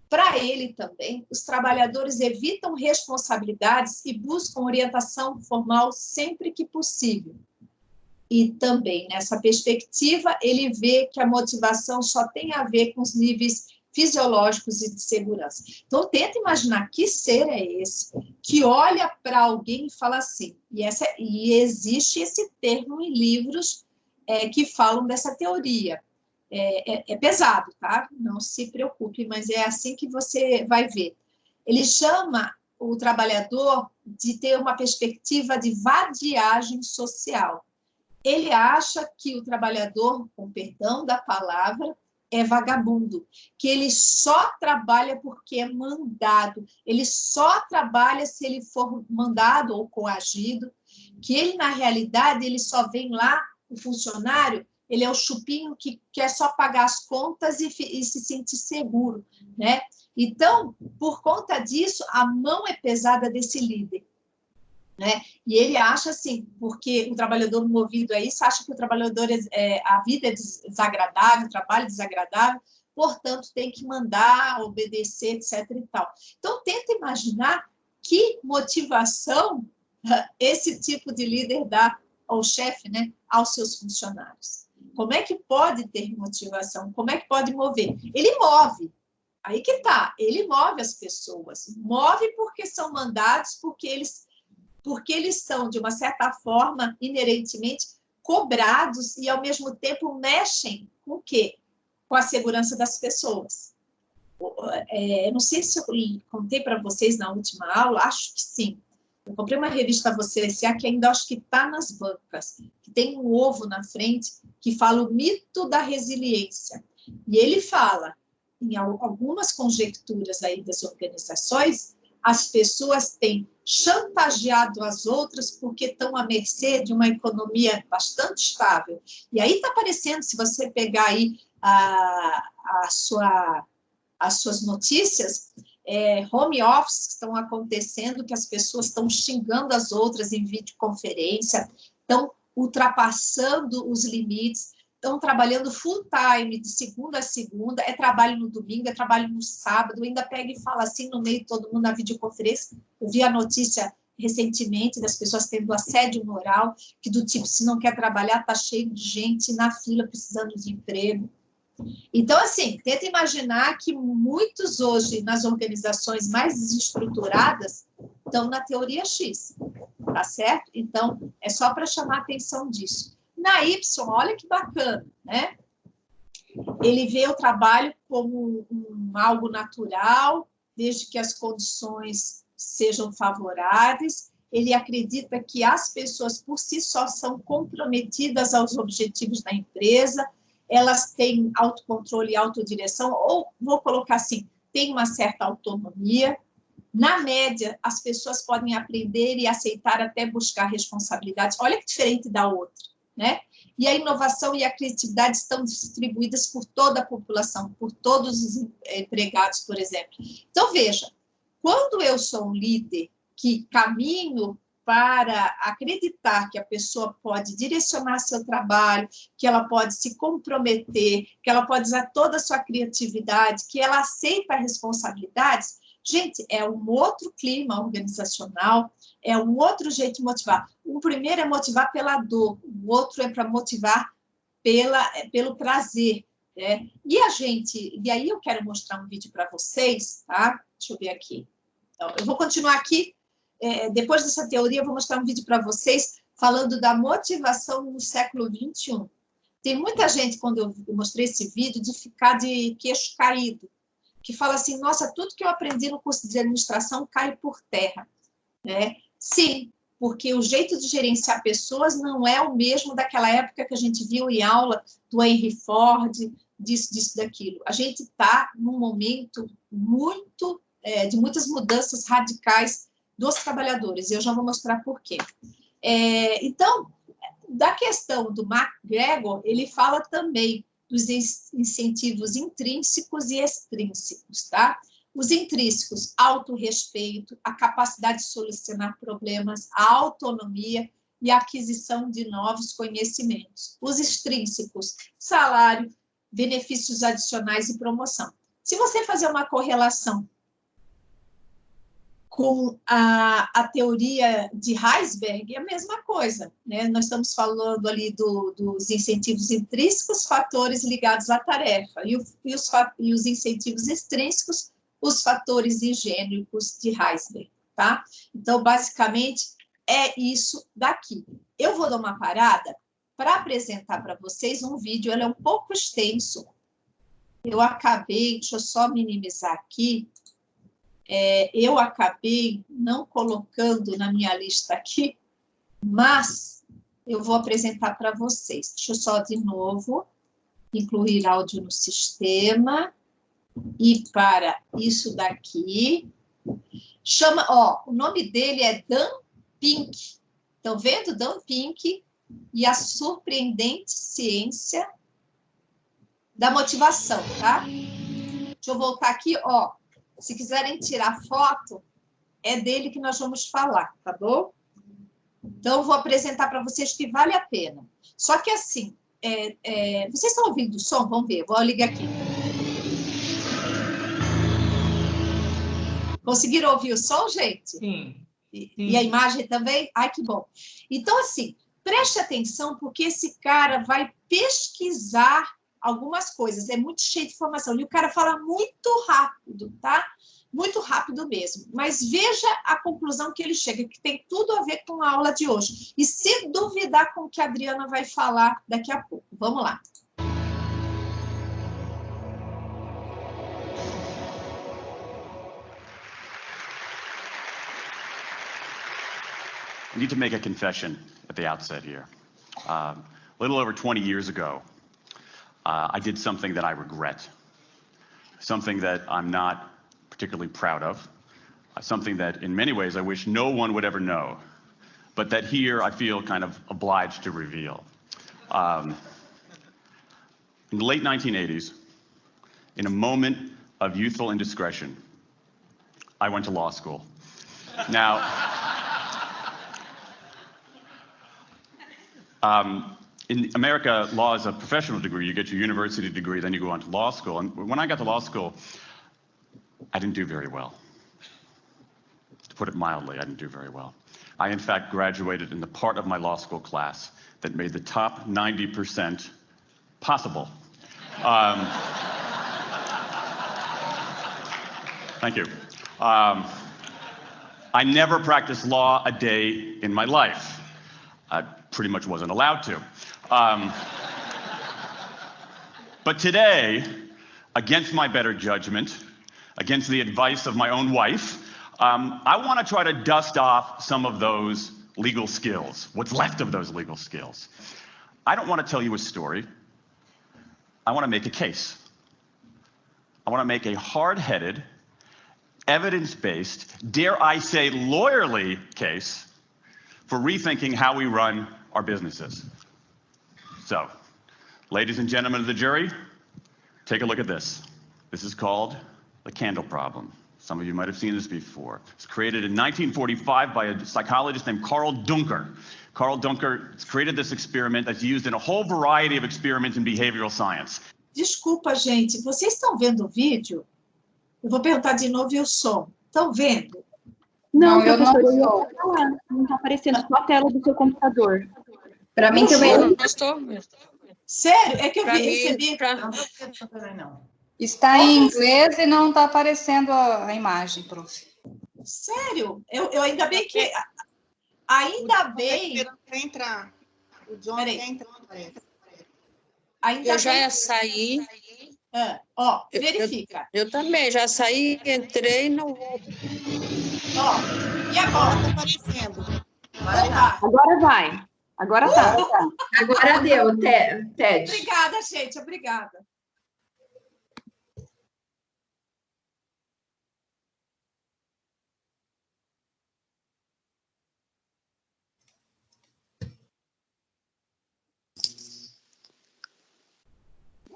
Speaker 1: Para ele também, os trabalhadores evitam responsabilidades e buscam orientação formal sempre que possível. E também, nessa perspectiva, ele vê que a motivação só tem a ver com os níveis fisiológicos e de segurança. Então, tenta imaginar que ser é esse, que olha para alguém e fala assim, e existe esse termo em livros que falam dessa teoria. É pesado, tá? Não se preocupe, mas é assim que você vai ver. Ele chama o trabalhador de ter uma perspectiva de vadiagem social. Ele acha que o trabalhador, com perdão da palavra, é vagabundo, que ele só trabalha porque é mandado, ele só trabalha se ele for mandado ou coagido, que ele, na realidade, ele só vem lá, o funcionário, ele é o chupinho que quer só pagar as contas e se sentir seguro, né? Então, por conta disso, a mão é pesada desse líder, né? E ele acha assim, porque o trabalhador movido a isso acha que o trabalhador, a vida é desagradável, o trabalho é desagradável, portanto, tem que mandar, obedecer, etc. e tal. Então, tenta imaginar que motivação esse tipo de líder dá ao chefe, né, aos seus funcionários. Como é que pode ter motivação? Como é que pode mover? Ele move. Aí que tá, ele move as pessoas. Move porque são mandados, porque eles são, de uma certa forma, inerentemente cobrados e, ao mesmo tempo, mexem com o quê? Com a segurança das pessoas. Não sei se eu contei para vocês na última aula, acho que sim. Eu comprei uma revista Você S.A. que ainda acho que está nas bancas, que tem um ovo na frente que fala o mito da resiliência. E ele fala, em algumas conjecturas aí das organizações, as pessoas têm chantageado as outras porque estão à mercê de uma economia bastante estável. E aí está aparecendo, se você pegar aí as suas notícias, home office que estão acontecendo, que as pessoas estão xingando as outras em videoconferência, estão ultrapassando os limites, estão trabalhando full time, de segunda a segunda, é trabalho no domingo, é trabalho no sábado, ainda pega e fala assim no meio de todo mundo na videoconferência. Eu vi a notícia recentemente das pessoas tendo assédio moral, que do tipo, se não quer trabalhar, está cheio de gente na fila precisando de emprego. Então, assim, tenta imaginar que muitos hoje, nas organizações mais desestruturadas, estão na teoria X, tá certo? Então, é só para chamar a atenção disso. Na Y, olha que bacana, né? Ele vê o trabalho como algo natural, desde que as condições sejam favoráveis. Ele acredita que as pessoas, por si só, são comprometidas aos objetivos da empresa, elas têm autocontrole e autodireção, ou, vou colocar assim, têm uma certa autonomia. Na média, as pessoas podem aprender e aceitar até buscar responsabilidades. Olha que diferente da outra, né? E a inovação e a criatividade estão distribuídas por toda a população, por todos os empregados, por exemplo. Então, veja, quando eu sou um líder que caminho para acreditar que a pessoa pode direcionar seu trabalho, que ela pode se comprometer, que ela pode usar toda a sua criatividade, que ela aceita responsabilidades, gente, é um outro clima organizacional, é um outro jeito de motivar. O primeiro é motivar pela dor, o outro é para motivar pelo prazer, né? E aí eu quero mostrar um vídeo para vocês, tá? Deixa eu ver aqui. Então, eu vou continuar aqui. Depois dessa teoria, eu vou mostrar um vídeo para vocês falando da motivação no século XXI. Tem muita gente, quando eu mostrei esse vídeo, de ficar de queixo caído, que fala assim, nossa, tudo que eu aprendi no curso de administração cai por terra, né? Sim, porque o jeito de gerenciar pessoas não é o mesmo daquela época que a gente viu em aula do Henry Ford, disso, daquilo. A gente está num momento de muitas mudanças radicais dos trabalhadores, e eu já vou mostrar por quê. Então, da questão do McGregor, ele fala também dos incentivos intrínsecos e extrínsecos, tá? Os intrínsecos, autorrespeito, a capacidade de solucionar problemas, a autonomia e a aquisição de novos conhecimentos. Os extrínsecos, salário, benefícios adicionais e promoção. Se você fazer uma correlação com a teoria de Heisberg, é a mesma coisa, né? Nós estamos falando ali dos incentivos intrínsecos, fatores ligados à tarefa, e os incentivos extrínsecos, os fatores higiênicos de Heisberg, tá? Então, basicamente, é isso daqui. Eu vou dar uma parada para apresentar para vocês um vídeo, ele é um pouco extenso. Eu acabei, deixa eu só minimizar aqui, eu acabei não colocando na minha lista aqui, mas eu vou apresentar para vocês. Deixa eu só de novo incluir áudio no sistema. E para isso daqui, chama, o nome dele é Dan Pink. Estão vendo? Dan Pink e a surpreendente ciência da motivação, tá? Deixa eu voltar aqui, se quiserem tirar foto, é dele que nós vamos falar, tá bom? Então, eu vou apresentar para vocês que vale a pena. Só que assim, vocês estão ouvindo o som? Vamos ver, vou ligar aqui. Conseguiram ouvir o som, gente?
Speaker 4: Sim.
Speaker 1: E a imagem também? Ai, que bom. Então, assim, preste atenção, porque esse cara vai pesquisar algumas coisas, é muito cheio de informação, e o cara fala muito rápido, tá? Muito rápido mesmo. Mas veja a conclusão que ele chega, que tem tudo a ver com a aula de hoje. E se duvidar com o que a Adriana vai falar daqui a pouco. Vamos lá.
Speaker 6: I need to make a confession at the outset here. A little over 20 years ago, I did something that I regret, something that I'm not particularly proud of, something that in many ways I wish no one would ever know, but that here I feel kind of obliged to reveal. In the late 1980s, in a moment of youthful indiscretion, I went to law school. Now, in America, law is a professional degree. You get your university degree, then you go on to law school. And when I got to law school, I didn't do very well. To put it mildly, I didn't do very well. I, in fact, graduated in the part of my law school class that made the top 90% possible. Thank you. I never practiced law a day in my life. I pretty much wasn't allowed to. But today, against my better judgment, against the advice of my own wife, I want to try to dust off some of those legal skills, what's left of those legal skills. I don't want to tell you a story. I want to make a case. I want to make a hard-headed, evidence-based, dare I say lawyerly case for rethinking how we run our businesses. So, ladies and gentlemen of the jury, take a look at this. This is called the candle problem. Some of you might have seen this before. It's created in 1945 by a psychologist named Carl Duncker. Carl Duncker created this experiment that's used in a whole variety of experiments in behavioral science.
Speaker 1: Desculpa, gente, vocês estão vendo o vídeo? Eu vou perguntar de novo e o som. Estão vendo?
Speaker 2: Não, professora, eu não estou falando. Não está aparecendo só a tela do seu computador. Para mim também.
Speaker 5: Não estou.
Speaker 1: Sério? É que eu
Speaker 5: Pra
Speaker 1: recebi.
Speaker 4: Não.
Speaker 7: Está em inglês e não está aparecendo a imagem, prof.
Speaker 1: Sério? Eu ainda bem que. Ainda bem.
Speaker 3: Quer entrar. O John quer entrar.
Speaker 1: Ainda
Speaker 5: Eu já
Speaker 1: bem...
Speaker 5: ia sair.
Speaker 1: Verifica.
Speaker 5: Eu também, já saí, entrei no.
Speaker 1: E agora?
Speaker 3: Está aparecendo.
Speaker 2: Agora vai. Agora tá. Agora deu, Ted.
Speaker 1: Obrigada, gente. Obrigada.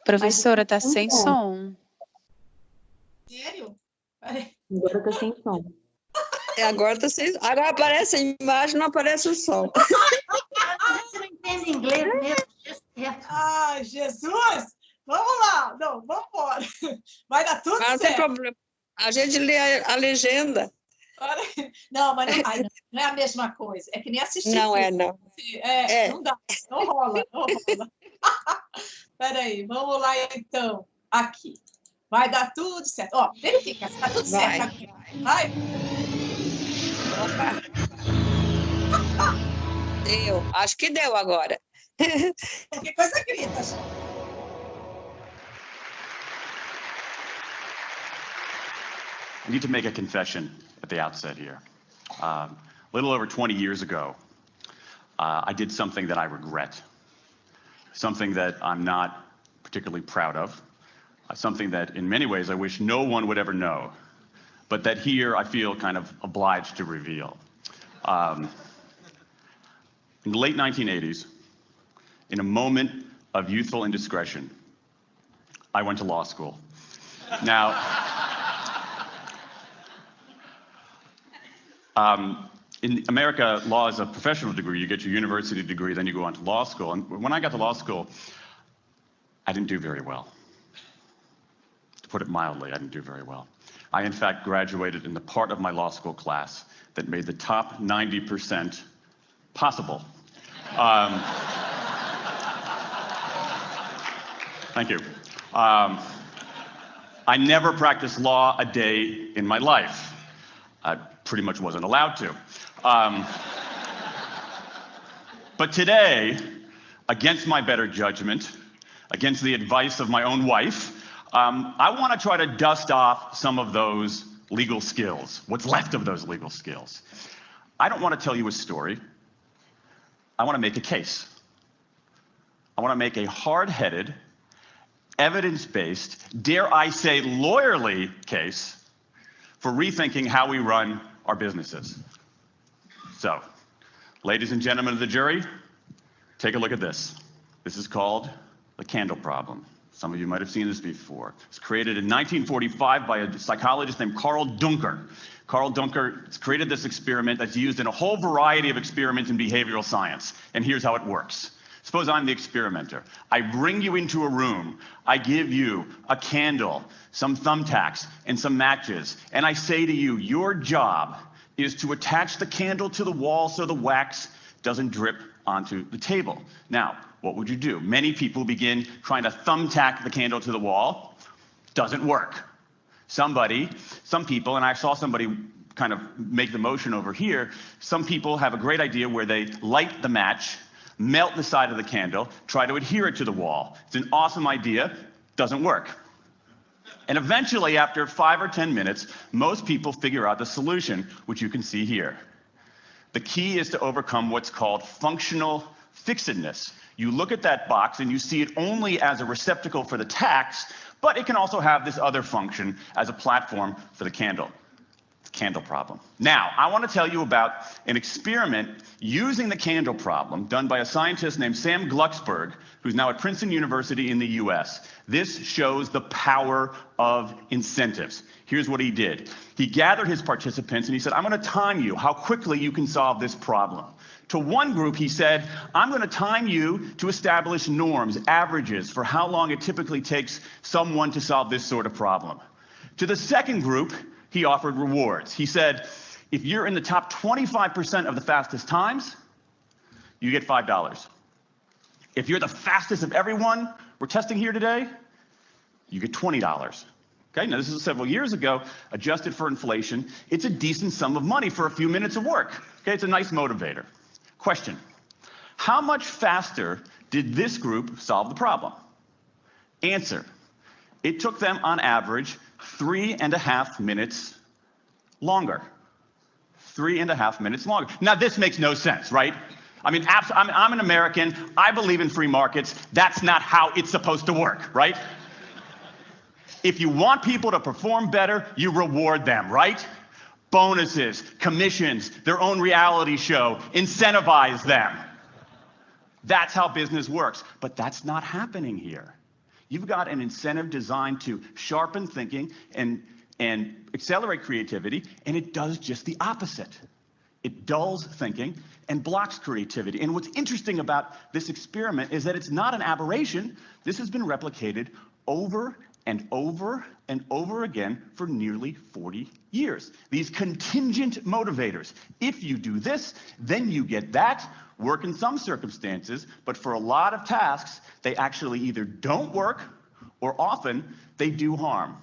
Speaker 7: Professora, tá sem som.
Speaker 1: Sério? Peraí.
Speaker 2: Agora tá sem som.
Speaker 5: Agora tá sem... Agora aparece a imagem, não aparece o som.
Speaker 4: Você não entende inglês mesmo?
Speaker 1: Ai, Jesus! Vamos lá! Não, vamos embora. Vai dar tudo
Speaker 5: Mas não tem
Speaker 1: certo.
Speaker 5: problema. A gente lê a legenda.
Speaker 1: Não, mas não é a mesma coisa. É que nem assistir
Speaker 5: Não é,
Speaker 1: filme.
Speaker 5: não.
Speaker 1: É,
Speaker 5: É.
Speaker 1: não dá. Não rola, não rola. Peraí, vamos lá então. Aqui. Vai dar tudo certo. Ó, verifica se tá tudo
Speaker 5: Vai.
Speaker 1: certo aqui. Vai.
Speaker 5: Deu. Acho que deu agora.
Speaker 1: Qualquer coisa grita.
Speaker 6: I need to make a confession at the outset here. A little over 20 years ago, I did something that I regret, something that I'm not particularly proud of, something that in many ways I wish no one would ever know, but that here I feel kind of obliged to reveal. In the late 1980s, in a moment of youthful indiscretion, I went to law school. Now, in America, law is a professional degree. You get your university degree, then you go on to law school. And when I got to law school, I didn't do very well. To put it mildly, I didn't do very well. I, in fact, graduated in the part of my law school class that made the top 90% possible. Thank you. I never practiced law a day in my life. I pretty much wasn't allowed to. But today, against my better judgment, against the advice of my own wife, I want to try to dust off some of those legal skills, what's left of those legal skills. I don't want to tell you a story. I want to make a case. I want to make a hard-headed, evidence-based, dare I say lawyerly case for rethinking how we run our businesses. So, ladies and gentlemen of the jury, take a look at this. This is called the candle problem. Some of you might have seen this before. It was created in 1945 by a psychologist named Carl Duncker. Carl Duncker created this experiment that's used in a whole variety of experiments in behavioral science. And here's how it works. Suppose I'm the experimenter. I bring you into a room. I give you a candle, some thumbtacks, and some matches. And I say to you, your job is to attach the candle to the wall so the wax doesn't drip onto the table. Now, what would you do? Many people begin trying to thumbtack the candle to the wall. Doesn't work. Some people, and I saw somebody kind of make the motion over here, some people have a great idea where they light the match, melt the side of the candle, try to adhere it to the wall. It's an awesome idea, doesn't work. And eventually, after 5 or 10 minutes, most people figure out the solution, which you can see here. The key is to overcome what's called functional fixedness. You look at that box and you see it only as a receptacle for the tacks, but it can also have this other function as a platform for the candle. Candle problem. Now, I want to tell you about an experiment using the candle problem done by a scientist named Sam Glucksberg, who's now at Princeton University in the US. This shows the power of incentives. Here's what he did. He gathered his participants and he said, I'm going to time you how quickly you can solve this problem. To one group, he said, I'm going to time you to establish norms, averages, for how long it typically takes someone to solve this sort of problem. To the second group, he offered rewards. He said, if you're in the top 25% of the fastest times, you get $5. If you're the fastest of everyone we're testing here today, you get $20. Okay, now this is several years ago, adjusted for inflation. It's a decent sum of money for a few minutes of work. Okay, it's a nice motivator. Question, how much faster did this group solve the problem? Answer, it took them on average 3.5 minutes longer. 3.5 minutes longer. Now, this makes no sense, right? I mean, I'm an American. I believe in free markets. That's not how it's supposed to work, right? If you want people to perform better, you reward them, right? Bonuses, commissions, their own reality show, incentivize them. That's how business works. But that's not happening here. You've got an incentive designed to sharpen thinking and accelerate creativity, and it does just the opposite. It dulls thinking and blocks creativity. And what's interesting about this experiment is that it's not an aberration. This has been replicated over and over and over again for nearly 40 years. These contingent motivators. If you do this, then you get that. Work in some circumstances, but for a lot of tasks, they actually either don't work or often they do harm.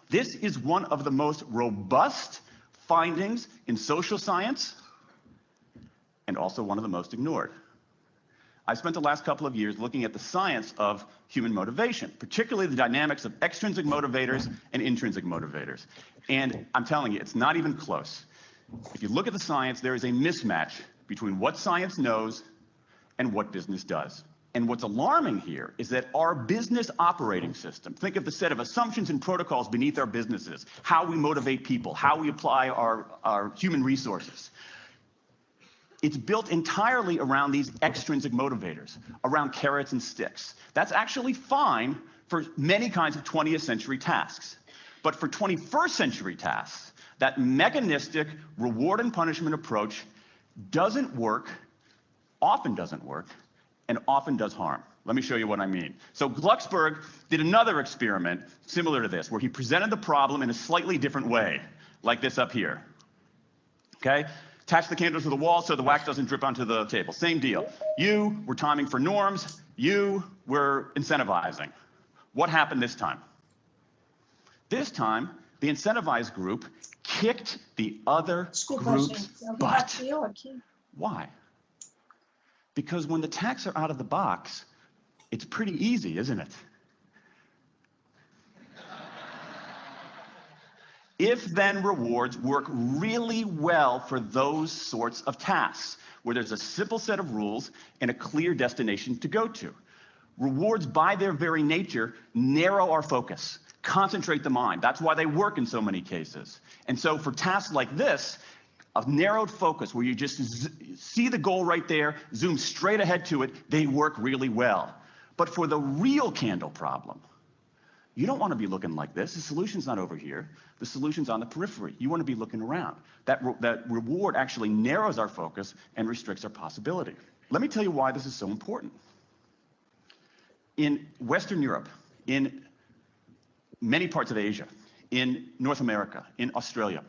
Speaker 6: This is one of the most robust findings in social science and also one of the most ignored. I spent the last couple of years looking at the science of human motivation, particularly the dynamics of extrinsic motivators and intrinsic motivators. And I'm telling you, it's not even close. If you look at the science, there is a mismatch between what science knows and what business does. And what's alarming here is that our business operating system, think of the set of assumptions and protocols beneath our businesses, how we motivate people, how we apply our human resources. It's built entirely around these extrinsic motivators, around carrots and sticks. That's actually fine for many kinds of 20th century tasks. But for 21st century tasks, that mechanistic reward and punishment approach doesn't work, often doesn't work, and often does harm. Let me show you what I mean. So Glucksberg did another experiment similar to this, where he presented the problem in a slightly different way, like this up here. Okay? Attach the candle to the wall so the wax doesn't drip onto the table. Same deal. You were timing for norms. You were incentivizing. What happened this time? This time, the incentivized group kicked the other group's butt. Why? Because when the tasks are out of the box, it's pretty easy, isn't it? If-then rewards work really well for those sorts of tasks, where there's a simple set of rules and a clear destination to go to. Rewards, by their very nature, narrow our focus, concentrate the mind. That's why they work in so many cases. And so for tasks like this, a narrowed focus where you just see the goal right there, zoom straight ahead to it, they work really well. But for the real candle problem, you don't want to be looking like this. The solution's not over here. The solution's on the periphery. You want to be looking around. That reward actually narrows our focus and restricts our possibility. Let me tell you why this is so important. In Western Europe, in many parts of Asia, in North America, in Australia,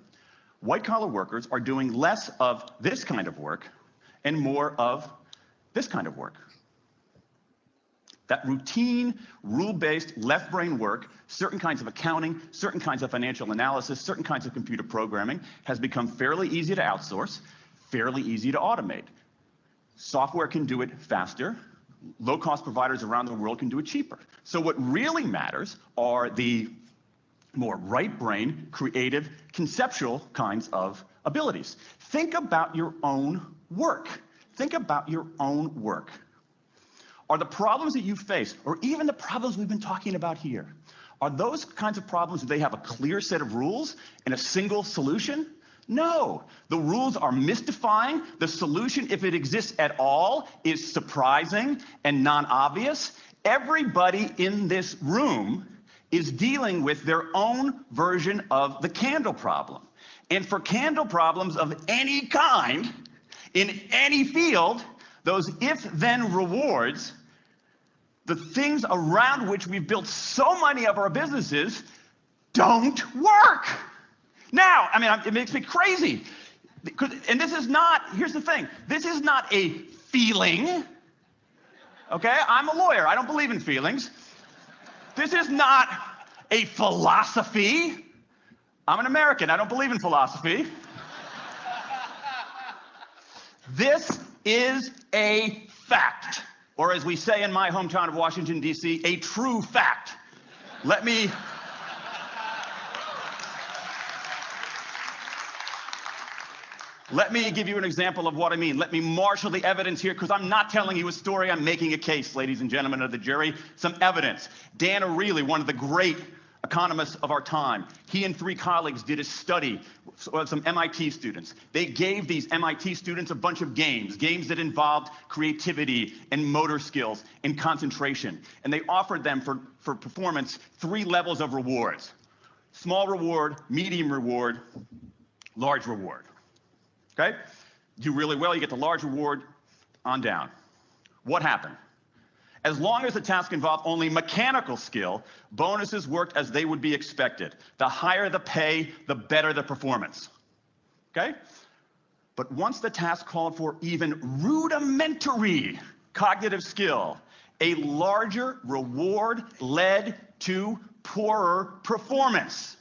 Speaker 6: white-collar workers are doing less of this kind of work and more of this kind of work. That routine, rule-based, left-brain work, certain kinds of accounting, certain kinds of financial analysis, certain kinds of computer programming has become fairly easy to outsource, fairly easy to automate. Software can do it faster. Low-cost providers around the world can do it cheaper. So what really matters are the more right-brain, creative, conceptual kinds of abilities. Think about your own work. Think about your own work. Are the problems that you face, or even the problems we've been talking about here, are those kinds of problems, do they have a clear set of rules and a single solution? No. The rules are mystifying. The solution, if it exists at all, is surprising and non-obvious. Everybody in this room is dealing with their own version of the candle problem. And for candle problems of any kind, in any field, those if-then rewards, the things around which we've built so many of our businesses, don't work. Now, I mean, it makes me crazy. And this is not, here's the thing, this is not a feeling, okay? I'm a lawyer, I don't believe in feelings. This is not a philosophy. I'm an American, I don't believe in philosophy. This is a fact, or as we say in my hometown of Washington, D.C., a true fact. Let me give you an example of what I mean. Let me marshal the evidence here, because I'm not telling you a story, I'm making a case, ladies and gentlemen of the jury. Some evidence. Dan Ariely, one of the great economists of our time. He and 3 colleagues did a study of some MIT students. They gave these MIT students a bunch of games that involved creativity and motor skills and concentration. And they offered them for performance 3 levels of rewards. Small reward, medium reward, large reward. Okay? Do really well, you get the large reward, on down. What happened? As long as the task involved only mechanical skill, bonuses worked as they would be expected. The higher the pay, the better the performance. Okay? But once the task called for even rudimentary cognitive skill, a larger reward led to poorer performance.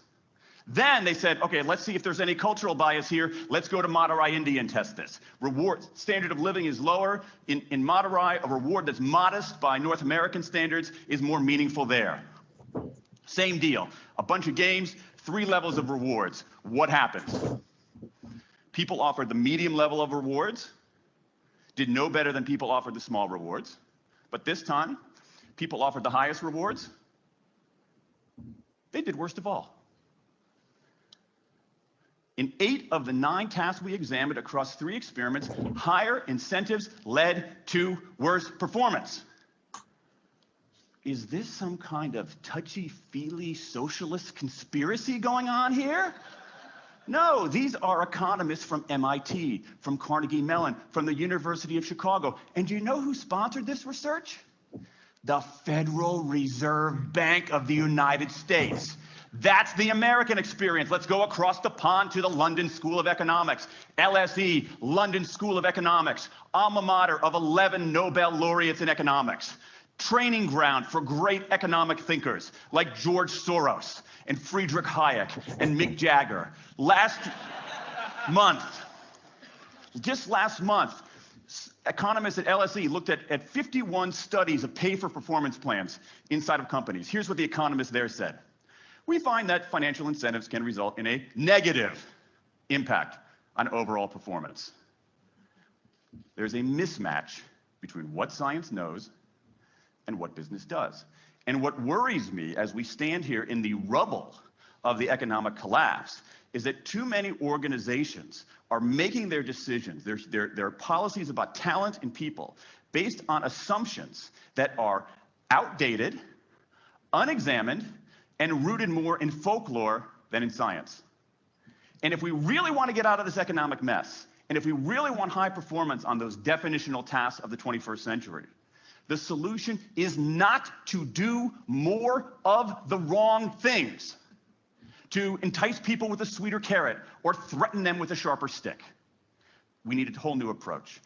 Speaker 6: Then they said, okay, let's see if there's any cultural bias here. Let's go to Madurai, India and test this. Reward standard of living is lower. In Madurai, a reward that's modest by North American standards is more meaningful there. Same deal. A bunch of games, 3 levels of rewards. What happens? People offered the medium level of rewards, did no better than people offered the small rewards. But this time, people offered the highest rewards. They did worst of all. In 8 of the 9 tasks we examined across 3 experiments, higher incentives led to worse performance. Is this some kind of touchy-feely socialist conspiracy going on here? No, these are economists from MIT, from Carnegie Mellon, from the University of Chicago. And do you know who sponsored this research? The Federal Reserve Bank of the United States. That's the American experience. Let's go across the pond to the London School of Economics. LSE, London School of Economics, alma mater of 11 Nobel laureates in economics. Training ground for great economic thinkers like George Soros and Friedrich Hayek and Mick Jagger. Just last month, economists at LSE looked at 51 studies of pay-for-performance plans inside of companies. Here's what the economists there said. We find that financial incentives can result in a negative impact on overall performance. There's a mismatch between what science knows and what business does. And what worries me as we stand here in the rubble of the economic collapse is that too many organizations are making their decisions, their policies about talent and people, based on assumptions that are outdated, unexamined, and rooted more in folklore than in science. And if we really want to get out of this economic mess, and if we really want high performance on those definitional tasks of the 21st century, the solution is not to do more of the wrong things, to entice people with a sweeter carrot or threaten them with a sharper stick. We need a whole new approach.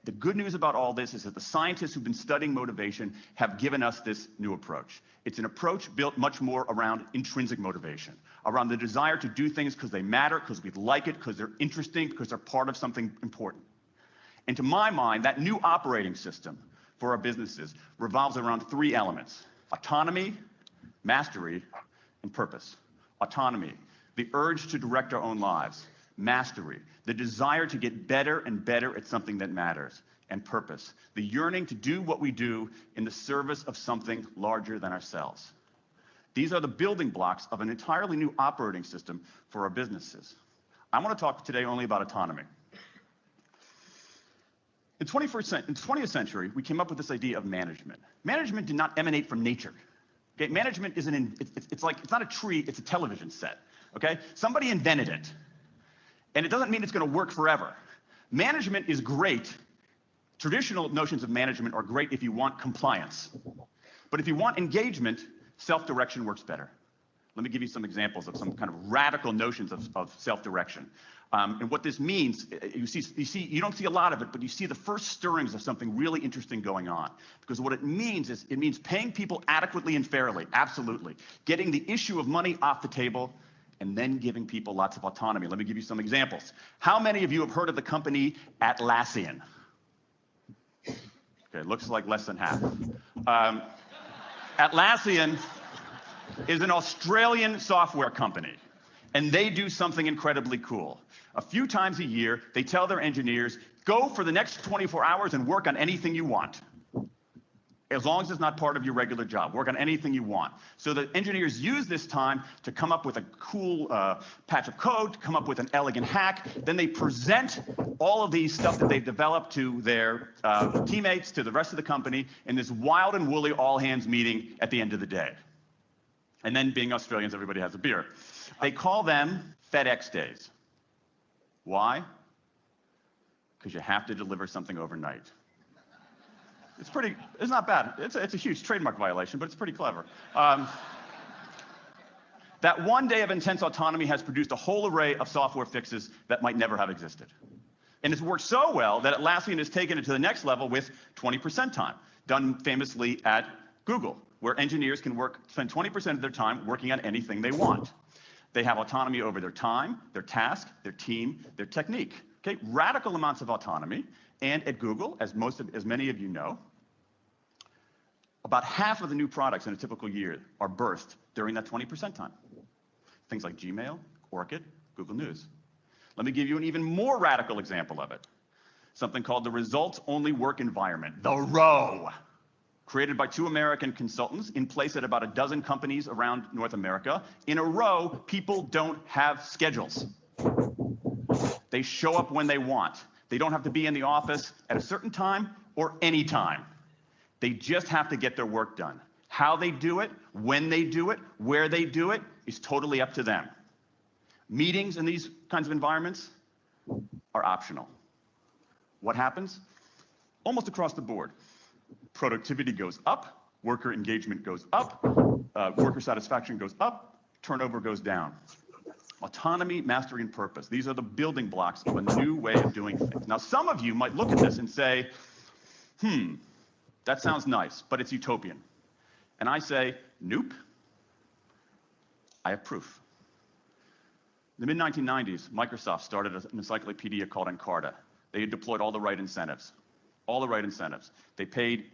Speaker 6: The good news about all this is that the scientists who've been studying motivation have given us this new approach. It's an approach built much more around intrinsic motivation, around the desire to do things because they matter, because we like it, because they're interesting, because they're part of something important. And to my mind, that new operating system for our businesses revolves around 3 elements: autonomy, mastery, and purpose. Autonomy, the urge to direct our own lives. Mastery, the desire to get better and better at something that matters. And purpose, the yearning to do what we do in the service of something larger than ourselves. These are the building blocks of an entirely new operating system for our businesses. I want to talk today only about autonomy. In the 20th century, we came up with this idea of management. Management did not emanate from nature. Okay, management isn't it's not a tree, it's a television set. Okay, somebody invented it. And it doesn't mean it's going to work forever. Management is great. Traditional notions of management are great if you want compliance. But if you want engagement, self-direction works better. Let me give you some examples of some kind of radical notions of self-direction. And what this means, you don't see a lot of it, but you see the first stirrings of something really interesting going on. Because what it means is, it means paying people adequately and fairly, absolutely. Getting the issue of money off the table, and then giving people lots of autonomy. Let me give you some examples. How many of you have heard of the company Atlassian? Okay, looks like less than half. Atlassian is an Australian software company, and they do something incredibly cool. A few times a year, they tell their engineers, go for the next 24 hours and work on anything you want. as long as it's not part of your regular job. Work on anything you want. So the engineers use this time to come up with a cool patch of code, to come up with an elegant hack. Then they present all of these stuff that they've developed to their teammates, to the rest of the company, in this wild and woolly all-hands meeting at the end of the day. And then, being Australians, everybody has a beer. They call them FedEx days. Why? Because you have to deliver something overnight. It's not bad. It's a huge trademark violation, but it's pretty clever. That one day of intense autonomy has produced a whole array of software fixes that might never have existed. And it's worked so well that Atlassian has taken it to the next level with 20% time, done famously at Google, where engineers can spend 20% of their time working on anything they want. They have autonomy over their time, their task, their team, their technique. Okay, radical amounts of autonomy. And at Google, as many of you know, about half of the new products in a typical year are birthed during that 20% time. Things like Gmail, Orkut, Google News. Let me give you an even more radical example of it. Something called the results-only work environment, the ROWE, created by 2 American consultants in place at about a dozen companies around North America. In a row, people don't have schedules. They show up when they want. They don't have to be in the office at a certain time or any time. They just have to get their work done. How they do it, when they do it, where they do it is totally up to them. Meetings in these kinds of environments are optional. What happens? Almost across the board. Productivity goes up, worker engagement goes up, worker satisfaction goes up, turnover goes down. Autonomy, mastery, and purpose. These are the building blocks of a new way of doing things. Now, some of you might look at this and say, that sounds nice, but it's utopian. And I say, nope. I have proof. In the mid-1990s, Microsoft started an encyclopedia called Encarta. They had deployed all the right incentives. All the right incentives. They paid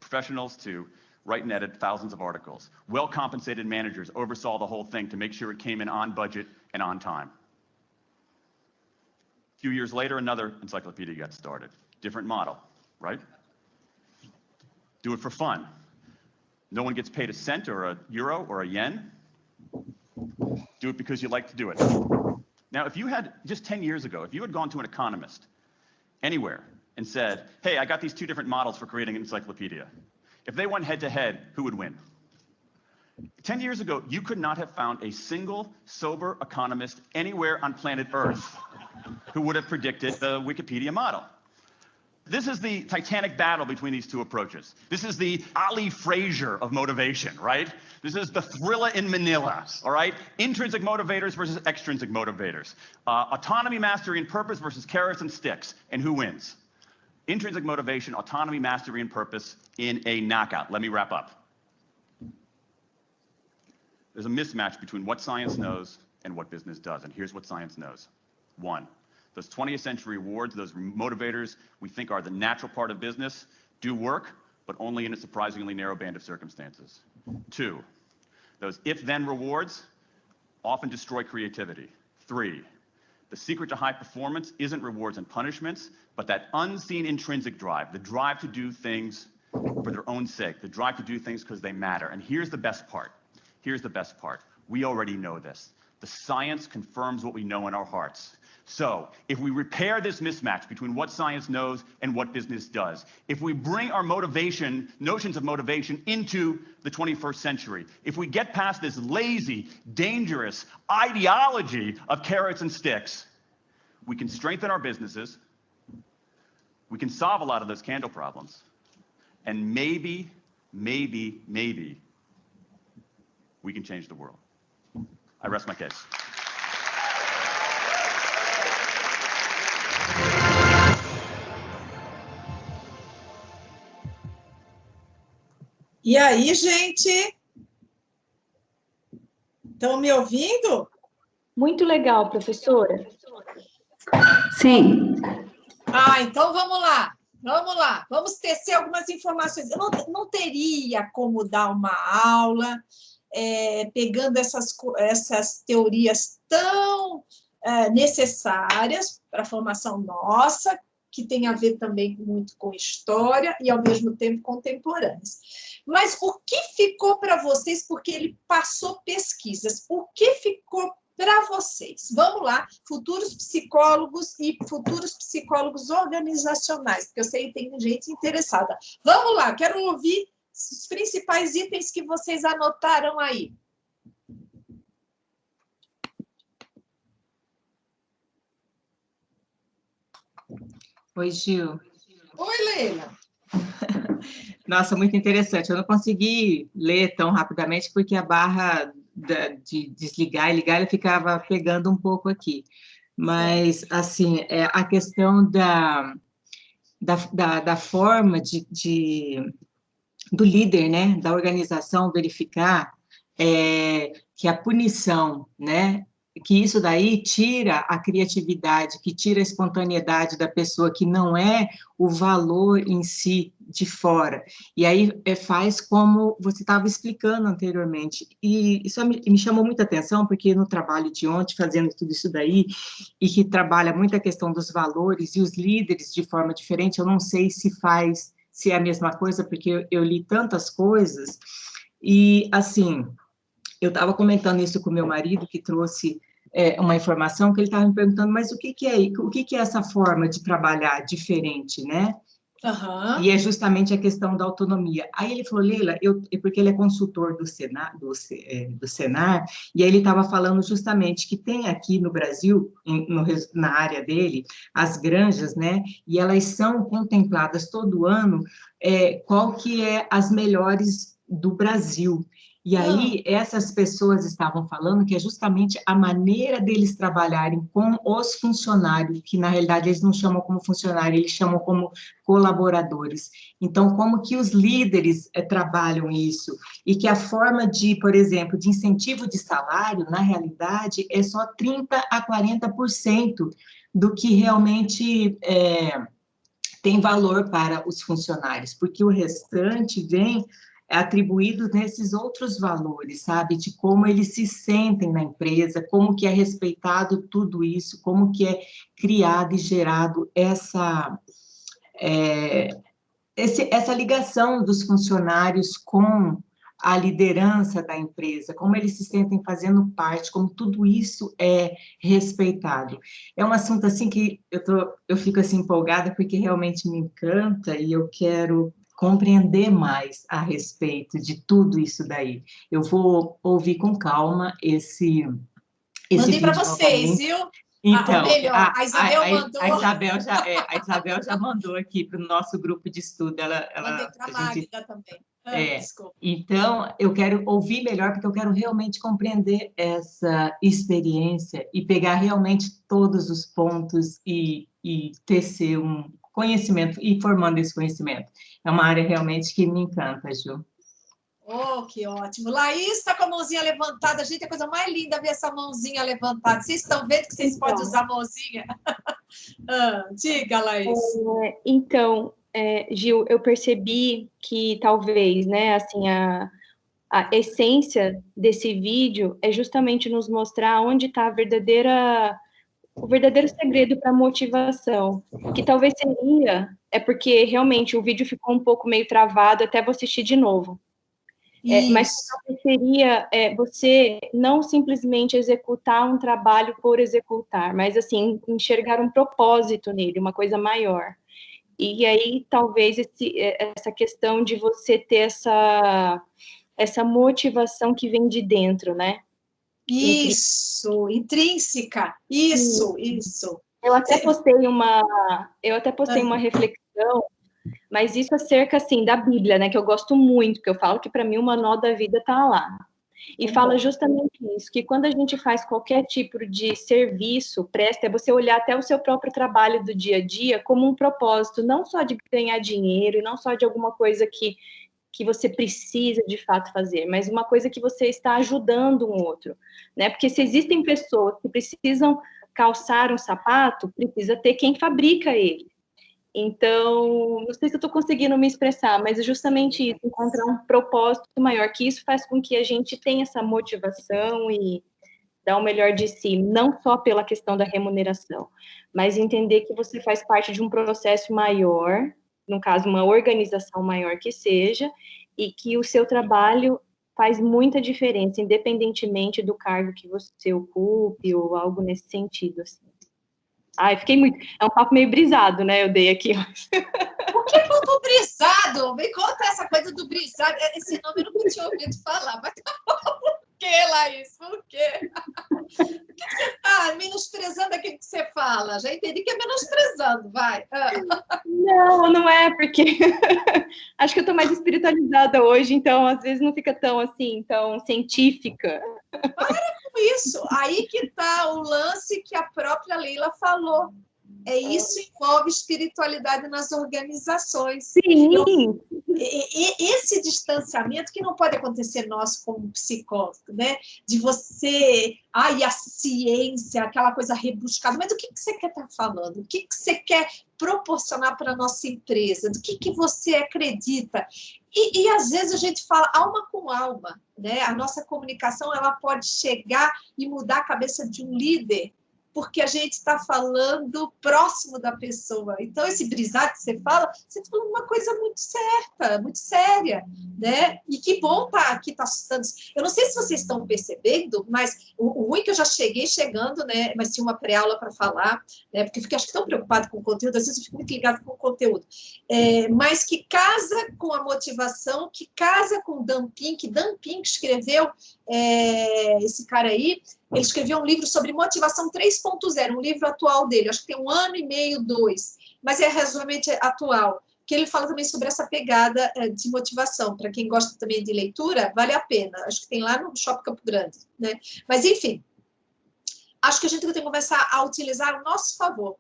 Speaker 6: professionals to write and edit thousands of articles. Well-compensated managers oversaw the whole thing to make sure it came in on budget and on time. A few years later, another encyclopedia got started. Different model, right? Do it for fun. No one gets paid a cent or a euro or a yen. Do it because you like to do it. Now, if you had, just 10 years ago, if you had gone to an economist anywhere and said, hey, I got these 2 different models for creating an encyclopedia. If they went head-to-head, who would win? 10 years ago, you could not have found a single sober economist anywhere on planet Earth who would have predicted the Wikipedia model. This is the titanic battle between these 2 approaches. This is the Ali Frazier of motivation, right? This is the Thrilla in Manila, all right? Intrinsic motivators versus extrinsic motivators. Autonomy, mastery, and purpose versus carrots and sticks. And who wins? Intrinsic motivation, autonomy, mastery, and purpose in a knockout. Let me wrap up. There's a mismatch between what science knows and what business does. And here's what science knows. 1, those 20th century rewards, those motivators we think are the natural part of business, do work, but only in a surprisingly narrow band of circumstances. 2, those if-then rewards often destroy creativity. 3, the secret to high performance isn't rewards and punishments, but that unseen intrinsic drive, the drive to do things for their own sake, the drive to do things because they matter. And here's the best part. Here's the best part. We already know this. The science confirms what we know in our hearts. So if we repair this mismatch between what science knows and what business does, if we bring our notions of motivation into the 21st century, if we get past this lazy, dangerous ideology of carrots and sticks, we can strengthen our businesses, we can solve a lot of those candle problems, and maybe we can change the world. I rest my case.
Speaker 1: E aí, gente? Estão me ouvindo?
Speaker 2: Muito legal, professora. Sim.
Speaker 1: Então vamos lá. Vamos lá. Vamos tecer algumas informações. Eu não teria como dar uma aula pegando essas teorias tão necessárias para a formação nossa, que tem a ver também muito com história e, ao mesmo tempo, contemporâneas. Mas o que ficou para vocês, porque ele passou pesquisas, o que ficou para vocês? Vamos lá, futuros psicólogos e futuros psicólogos organizacionais, porque eu sei que tem gente interessada. Vamos lá, quero ouvir os principais itens que vocês anotaram aí.
Speaker 8: Oi, Gil.
Speaker 1: Oi, Leila.
Speaker 8: Nossa, muito interessante. Eu não consegui ler tão rapidamente porque a barra de desligar e ligar ela ficava pegando um pouco aqui. Mas, assim, a questão da forma do líder, né, da organização verificar que a punição, né, que isso daí tira a criatividade, que tira a espontaneidade da pessoa, que não é o valor em si de fora. E aí faz como você estava explicando anteriormente. E isso me chamou muita atenção, porque no trabalho de ontem, fazendo tudo isso daí, e que trabalha muito a questão dos valores e os líderes de forma diferente, eu não sei se é a mesma coisa, porque eu li tantas coisas, e assim, eu estava comentando isso com meu marido, que trouxe uma informação, que ele estava me perguntando, mas o que é essa forma de trabalhar diferente, né?
Speaker 1: Uhum.
Speaker 8: E é justamente a questão da autonomia. Aí ele falou, Leila, porque ele é consultor do Senar, e aí ele estava falando justamente que tem aqui no Brasil, na área dele, as granjas, né? E elas são contempladas todo ano, qual que é as melhores do Brasil. E aí, essas pessoas estavam falando que é justamente a maneira deles trabalharem com os funcionários, que na realidade eles não chamam como funcionário, eles chamam como colaboradores. Então, como que os líderes trabalham isso? E que a forma de, por exemplo, de incentivo de salário, na realidade, é só 30% a 40% do que realmente tem valor para os funcionários, porque o restante vem atribuídos nesses outros valores, sabe? De como eles se sentem na empresa, como que é respeitado tudo isso, como que é criado e gerado essa ligação dos funcionários com a liderança da empresa, como eles se sentem fazendo parte, como tudo isso é respeitado. É um assunto assim que eu fico assim empolgada porque realmente me encanta e eu quero compreender mais a respeito de tudo isso daí. Eu vou ouvir com calma esse
Speaker 1: Mandei
Speaker 8: vídeo
Speaker 1: para vocês,
Speaker 8: novamente.
Speaker 1: viu?
Speaker 8: Então,
Speaker 1: melhor, a Isabel mandou.
Speaker 8: A Isabel já mandou aqui para o nosso grupo de estudo.
Speaker 1: Mandei para a Magda também. Desculpa.
Speaker 8: Então, eu quero ouvir melhor, porque eu quero realmente compreender essa experiência e pegar realmente todos os pontos e tecer um conhecimento, e formando esse conhecimento. É uma área realmente que me encanta, Ju.
Speaker 1: Oh, que ótimo. Laís está com a mãozinha levantada. Gente, é a coisa mais linda ver essa mãozinha levantada. Vocês estão vendo que vocês podem usar a mãozinha? Diga, Laís.
Speaker 9: Então, Gil, eu percebi que talvez, né, assim, a essência desse vídeo é justamente nos mostrar onde está o verdadeiro segredo para a motivação, que talvez seria, porque realmente o vídeo ficou um pouco meio travado, até vou assistir de novo. Mas seria você não simplesmente executar um trabalho por executar, mas assim, enxergar um propósito nele, uma coisa maior. E aí, talvez, essa questão de você ter essa motivação que vem de dentro, né?
Speaker 1: Isso, intrínseca, isso.
Speaker 9: Eu até postei uma reflexão, mas isso acerca, assim, da Bíblia, né, que eu gosto muito, que eu falo que, para mim, o manual da vida está lá. E fala justamente isso, que quando a gente faz qualquer tipo de serviço, é você olhar até o seu próprio trabalho do dia a dia como um propósito, não só de ganhar dinheiro, e não só de alguma coisa que você precisa, de fato, fazer, mas uma coisa que você está ajudando um outro, né? Porque se existem pessoas que precisam calçar um sapato, precisa ter quem fabrica ele. Então, não sei se eu estou conseguindo me expressar, mas é justamente isso, encontrar um propósito maior, que isso faz com que a gente tenha essa motivação e dar o melhor de si, não só pela questão da remuneração, mas entender que você faz parte de um processo maior, no caso, uma organização maior que seja, e que o seu trabalho faz muita diferença, independentemente do cargo que você ocupe ou algo nesse sentido, assim. Ai, fiquei muito... É um papo meio brisado, né? Eu dei aqui.
Speaker 1: Por que papo brisado? Me conta essa coisa do brisado. Esse nome eu nunca tinha ouvido falar, mas tá bom. Por que, Laís? Por quê? Por que você está menosprezando aquilo que você fala? Já entendi que é menosprezando, vai.
Speaker 9: Não, não é, porque acho que eu estou mais espiritualizada hoje, então às vezes não fica tão assim, tão científica.
Speaker 1: Para com isso. Aí que está o lance que a própria Leila falou. Isso envolve espiritualidade nas organizações.
Speaker 9: Sim.
Speaker 1: Então, esse distanciamento que não pode acontecer nós como psicólogos, né? De você, e a ciência, aquela coisa rebuscada, mas do que você quer estar falando? O que você quer proporcionar para a nossa empresa? Do que você acredita? E às vezes a gente fala alma com alma, né? A nossa comunicação ela pode chegar e mudar a cabeça de um líder, porque a gente está falando próximo da pessoa. Então, esse brisar que você está falando uma coisa muito certa, muito séria, né? E que bom estar aqui, tá assustando. Eu não sei se vocês estão percebendo, mas o ruim é que eu já cheguei chegando, né? Mas tinha uma pré-aula para falar, né? Porque eu fiquei, acho que, tão preocupado com o conteúdo, às vezes eu fico muito ligado com o conteúdo. Mas que casa com a motivação, que casa com o Dan Pink. Dan Pink escreveu, esse cara aí, ele escreveu um livro sobre motivação 3.0, um livro atual dele, acho que tem 1 ano e meio, 2, mas é razoavelmente atual, que ele fala também sobre essa pegada de motivação. Para quem gosta também de leitura, vale a pena, acho que tem lá no Shopping Campo Grande, né? Mas, enfim, acho que a gente tem que começar a utilizar ao nosso favor.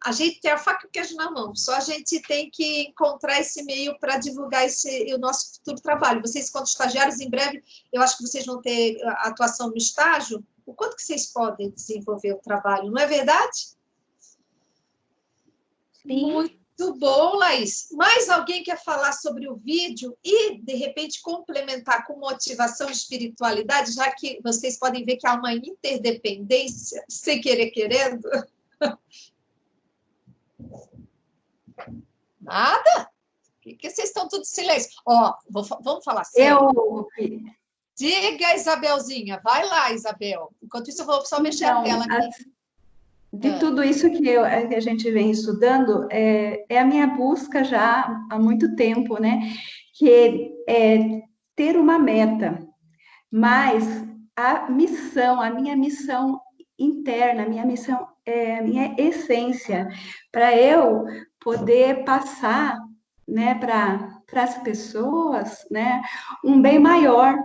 Speaker 1: A gente tem a faca e o queijo na mão, só a gente tem que encontrar esse meio para divulgar o nosso futuro trabalho. Vocês, quanto estagiários, em breve, eu acho que vocês vão ter atuação no estágio. O quanto que vocês podem desenvolver o trabalho, não é verdade?
Speaker 9: Sim.
Speaker 1: Muito bom, Laís. Mais alguém quer falar sobre o vídeo e, de repente, complementar com motivação e espiritualidade, já que vocês podem ver que há uma interdependência, sem querer querendo? Nada? Por que vocês estão tudo em silêncio? Vamos falar sério. Diga, Isabelzinha. Vai lá, Isabel. Enquanto isso, eu vou só mexer a tela aqui.
Speaker 2: De tudo isso que a gente vem estudando, é a minha busca já há muito tempo, né? Que é ter uma meta, mas a minha missão interna, a minha missão a minha essência, para eu poder passar, né, para as pessoas, né, um bem maior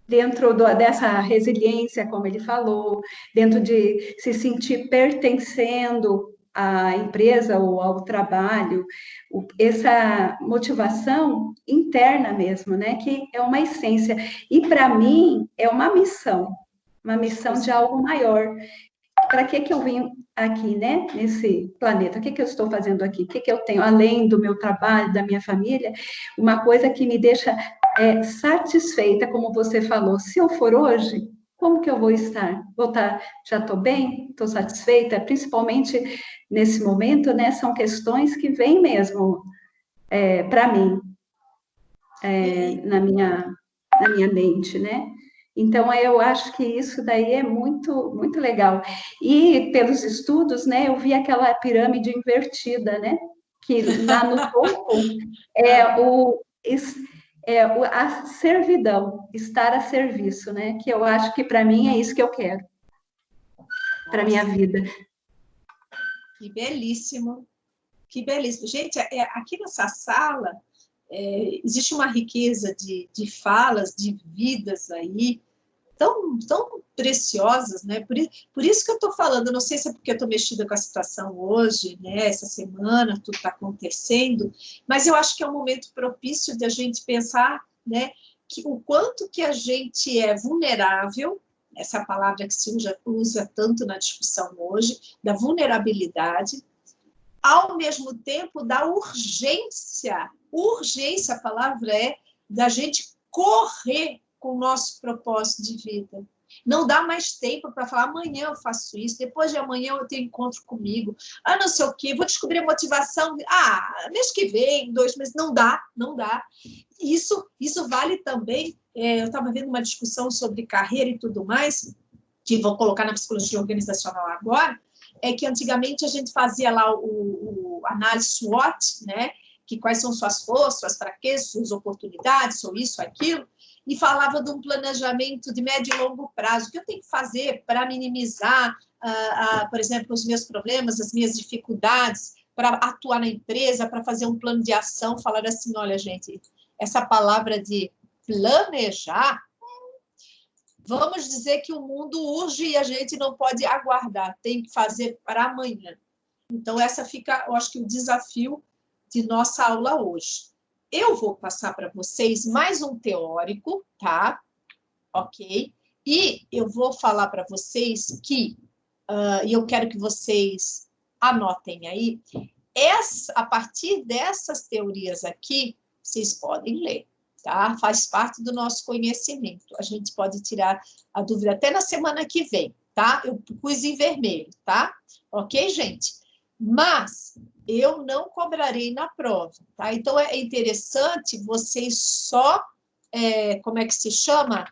Speaker 2: dentro dessa resiliência, como ele falou, dentro de se sentir pertencendo à empresa ou ao trabalho, essa motivação interna mesmo, né, que é uma essência. E para mim é uma missão de algo maior. Para que eu vim aqui, né, nesse planeta? O que eu estou fazendo aqui? O que eu tenho, além do meu trabalho, da minha família? Uma coisa que me deixa satisfeita, como você falou. Se eu for hoje, como que eu vou estar? Já estou bem? Estou satisfeita? Principalmente nesse momento, né, são questões que vêm mesmo para mim, na minha mente, né? Então, eu acho que isso daí é muito, muito legal. E, pelos estudos, né, eu vi aquela pirâmide invertida, né? Que lá no topo a servidão, estar a serviço, né? Que eu acho que, para mim, é isso que eu quero para a minha vida.
Speaker 1: Que belíssimo. Que belíssimo. Gente, aqui nessa sala... existe uma riqueza de falas, de vidas aí, tão preciosas, né? Por isso que eu estou falando, não sei se é porque eu estou mexida com a situação hoje, né? Essa semana, tudo está acontecendo, mas eu acho que é um momento propício de a gente pensar, né? Que o quanto que a gente é vulnerável, essa é a palavra que se usa tanto na discussão hoje, da vulnerabilidade, ao mesmo tempo da urgência, a palavra da gente correr com o nosso propósito de vida. Não dá mais tempo para falar, amanhã eu faço isso, depois de amanhã eu tenho encontro comigo, não sei o quê, vou descobrir a motivação, mês que vem, 2 meses, não dá. Isso vale também, eu estava vendo uma discussão sobre carreira e tudo mais, que vou colocar na psicologia organizacional agora, é que antigamente a gente fazia lá o análise SWOT, né? Que quais são suas forças, suas fraquezas, suas oportunidades, ou isso, aquilo, e falava de um planejamento de médio e longo prazo, o que eu tenho que fazer para minimizar, por exemplo, os meus problemas, as minhas dificuldades, para atuar na empresa, para fazer um plano de ação, falar assim, olha, gente, essa palavra de planejar, vamos dizer que o mundo urge e a gente não pode aguardar, tem que fazer para amanhã. Então, essa fica, eu acho que o desafio de nossa aula hoje. Eu vou passar para vocês mais um teórico, tá? Ok? E eu vou falar para vocês que, e eu quero que vocês anotem aí, a partir dessas teorias aqui, vocês podem ler, tá? Faz parte do nosso conhecimento. A gente pode tirar a dúvida até na semana que vem, tá? Eu pus em vermelho, tá? Ok, gente? Mas eu não cobrarei na prova, tá? Então, é interessante vocês só, como é que se chama?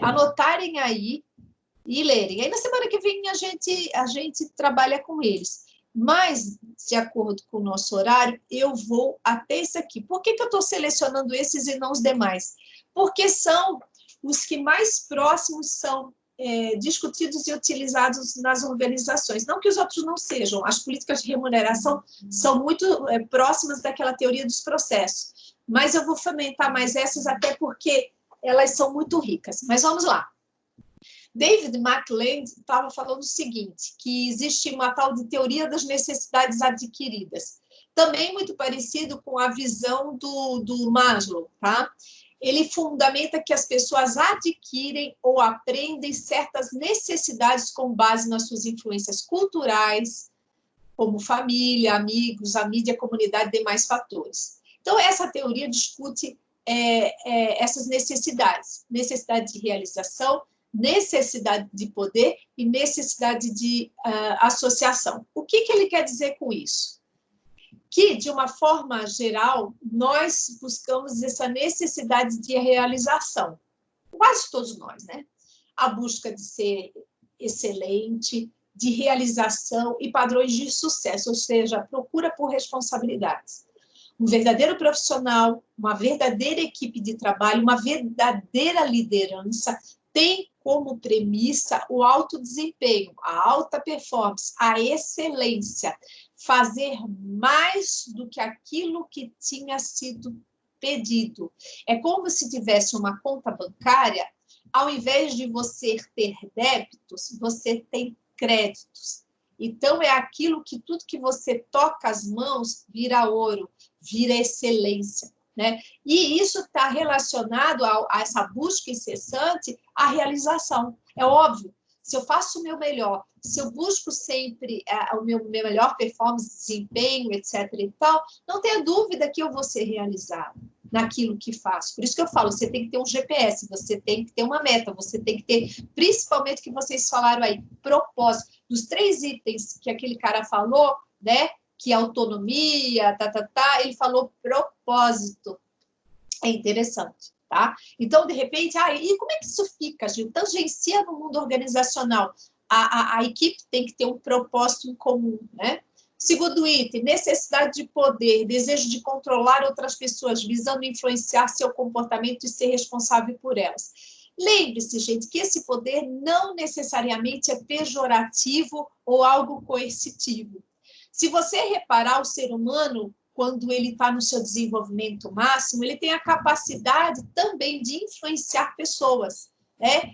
Speaker 1: Anotarem aí e lerem. Aí, na semana que vem, a gente trabalha com eles. Mas, de acordo com o nosso horário, eu vou até esse aqui. Por que eu estou selecionando esses e não os demais? Porque são os que mais próximos são discutidos e utilizados nas organizações. Não que os outros não sejam. As políticas de remuneração são muito próximas daquela teoria dos processos. Mas eu vou fomentar mais essas, até porque elas são muito ricas. Mas vamos lá. David McLean estava falando o seguinte, que existe uma tal de teoria das necessidades adquiridas. Também muito parecido com a visão do Maslow, tá? Ele fundamenta que as pessoas adquirem ou aprendem certas necessidades com base nas suas influências culturais, como família, amigos, a mídia, a comunidade e demais fatores. Então, essa teoria discute essas necessidades. Necessidade de realização, necessidade de poder e necessidade de associação. O que ele quer dizer com isso? Que, de uma forma geral, nós buscamos essa necessidade de realização. Quase todos nós, né? A busca de ser excelente, de realização e padrões de sucesso, ou seja, a procura por responsabilidades. Um verdadeiro profissional, uma verdadeira equipe de trabalho, uma verdadeira liderança tem como premissa o alto desempenho, a alta performance, a excelência, fazer mais do que aquilo que tinha sido pedido. É como se tivesse uma conta bancária, ao invés de você ter débitos, você tem créditos. Então, é aquilo que tudo que você toca as mãos vira ouro, vira excelência, né? E isso está relacionado a essa busca incessante à realização. É óbvio, se eu faço o meu melhor, se eu busco sempre o meu melhor performance, desempenho, etc. e tal, não tenha dúvida que eu vou ser realizado naquilo que faço. Por isso que eu falo, você tem que ter um GPS, você tem que ter uma meta, você tem que ter, principalmente o que vocês falaram aí, propósito. Dos 3 itens que aquele cara falou, né, que autonomia, ele falou propósito. É interessante, tá? Então, de repente, e como é que isso fica, Gil? Tangencia no mundo organizacional. A equipe tem que ter um propósito em comum, né? Segundo item, necessidade de poder, desejo de controlar outras pessoas, visando influenciar seu comportamento e ser responsável por elas. Lembre-se, gente, que esse poder não necessariamente é pejorativo ou algo coercitivo. Se você reparar o ser humano, quando ele está no seu desenvolvimento máximo, ele tem a capacidade também de influenciar pessoas, né?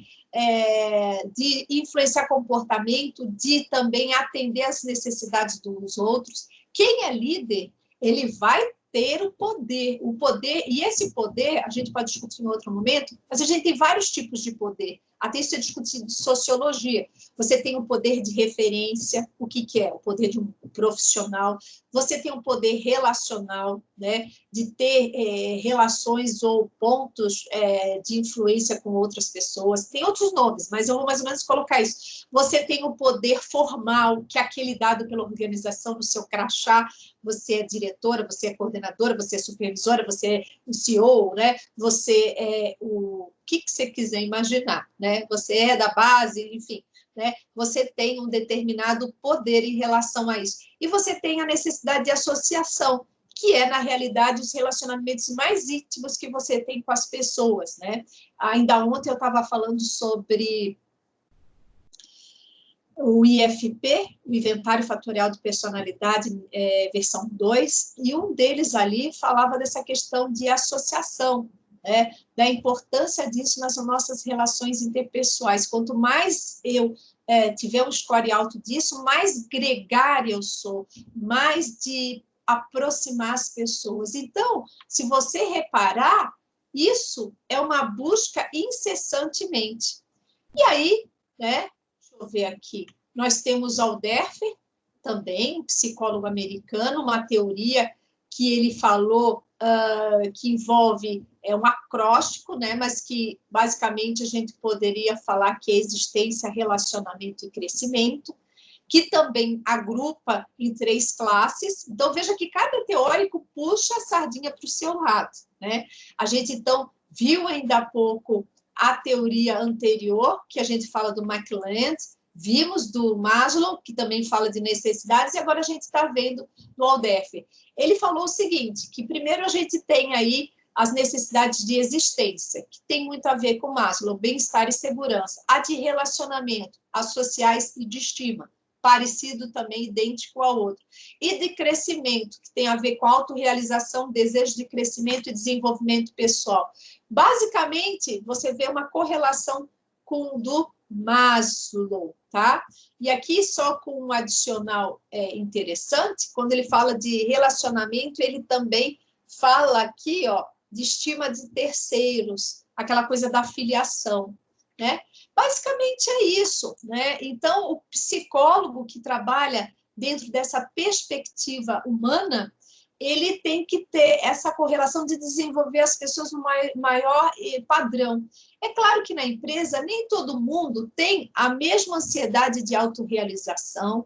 Speaker 1: De influenciar comportamento, de também atender às necessidades dos outros. Quem é líder, ele vai ter o poder, e esse poder, a gente pode discutir em outro momento, mas a gente tem vários tipos de poder. Até isso é discutido de sociologia. Você tem o poder de referência, o que é? O poder de um profissional. Você tem o poder relacional, né? De ter relações ou pontos de influência com outras pessoas. Tem outros nomes, mas eu vou mais ou menos colocar isso. Você tem o poder formal, que é aquele dado pela organização no seu crachá. Você é diretora, você é coordenadora, você é supervisora, você é o CEO, né? Você é o que você quiser imaginar, né? Você é da base, enfim, né? Você tem um determinado poder em relação a isso. E você tem a necessidade de associação, que é, na realidade, os relacionamentos mais íntimos que você tem com as pessoas, né? Ainda ontem eu estava falando sobre o IFP, o Inventário Fatorial de Personalidade, versão 2, e um deles ali falava dessa questão de associação, né, da importância disso nas nossas relações interpessoais. Quanto mais eu tiver um score alto disso, mais gregária eu sou, mais de aproximar as pessoas. Então, se você reparar, isso é uma busca incessantemente. E aí, né, deixa eu ver aqui, nós temos Alderfer, também, um psicólogo americano, uma teoria que ele falou que envolve um acróstico, né, mas que basicamente a gente poderia falar que é existência, relacionamento e crescimento, que também agrupa em 3 classes. Então, veja que cada teórico puxa a sardinha para o seu lado, né? A gente, então, viu ainda há pouco a teoria anterior, que a gente fala do McLeod, vimos do Maslow, que também fala de necessidades, e agora a gente está vendo do Alderfer. Ele falou o seguinte, que primeiro a gente tem aí as necessidades de existência, que tem muito a ver com Maslow, bem-estar e segurança, a de relacionamento, as sociais e de estima, parecido também, idêntico ao outro, e de crescimento, que tem a ver com autorrealização, desejo de crescimento e desenvolvimento pessoal. Basicamente, você vê uma correlação com o do Maslow, tá? E aqui, só com um adicional interessante, quando ele fala de relacionamento, ele também fala aqui, ó, de estima de terceiros, aquela coisa da filiação, né? Basicamente é isso, né? Então, o psicólogo que trabalha dentro dessa perspectiva humana, ele tem que ter essa correlação de desenvolver as pessoas no maior padrão. É claro que na empresa nem todo mundo tem a mesma ansiedade de autorrealização,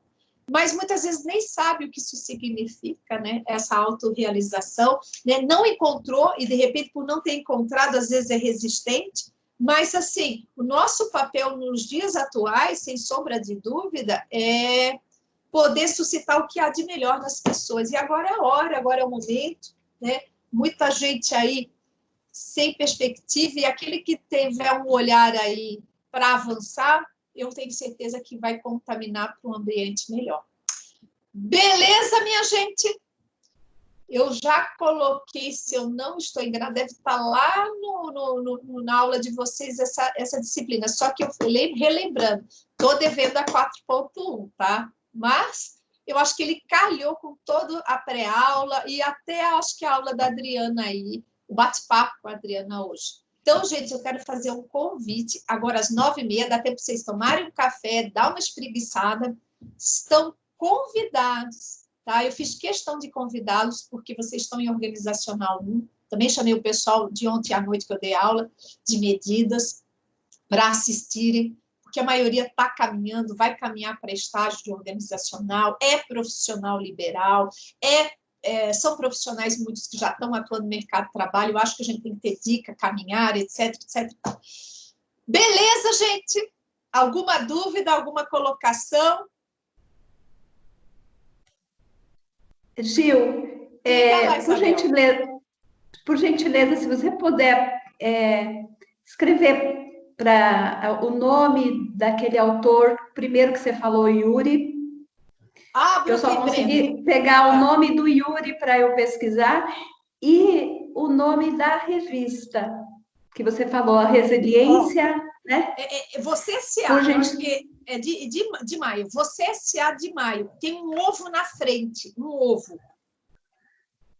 Speaker 1: mas muitas vezes nem sabe o que isso significa, né? Essa autorrealização, né? Não encontrou e, de repente, por não ter encontrado, às vezes é resistente. Mas, assim, o nosso papel nos dias atuais, sem sombra de dúvida, é poder suscitar o que há de melhor nas pessoas. E agora é a hora, agora é o momento, né? Muita gente aí sem perspectiva, e aquele que tiver um olhar aí para avançar, eu tenho certeza que vai contaminar para um ambiente melhor. Beleza, minha gente? Eu já coloquei, se eu não estou enganada, deve estar lá na aula de vocês essa disciplina, só que eu fui relembrando, estou devendo a 4.1, tá? Mas eu acho que ele calhou com toda a pré-aula e até acho que a aula da Adriana aí, o bate-papo com a Adriana hoje. Então, gente, eu quero fazer um convite, agora às 9h30, dá tempo para vocês tomarem um café, dar uma espreguiçada, estão convidados, tá? Eu fiz questão de convidá-los, porque vocês estão em Organizacional 1, também chamei o pessoal de ontem à noite que eu dei aula, de medidas, para assistirem, porque a maioria está caminhando, vai caminhar para estágio de organizacional, é profissional liberal, são profissionais muitos que já estão atuando no mercado de trabalho, eu acho que a gente tem que ter dica, caminhar, etc, etc. Beleza, gente? Alguma dúvida, alguma colocação?
Speaker 2: Gil, por gentileza, se você puder escrever para o nome daquele autor, primeiro que você falou, Yuri. Eu só consegui pegar o nome do Yuri para eu pesquisar e o nome da revista que você falou, a Resiliência, né?
Speaker 1: Você S.A., acho que é de maio. Você S.A. de maio. Tem um ovo na frente, um ovo.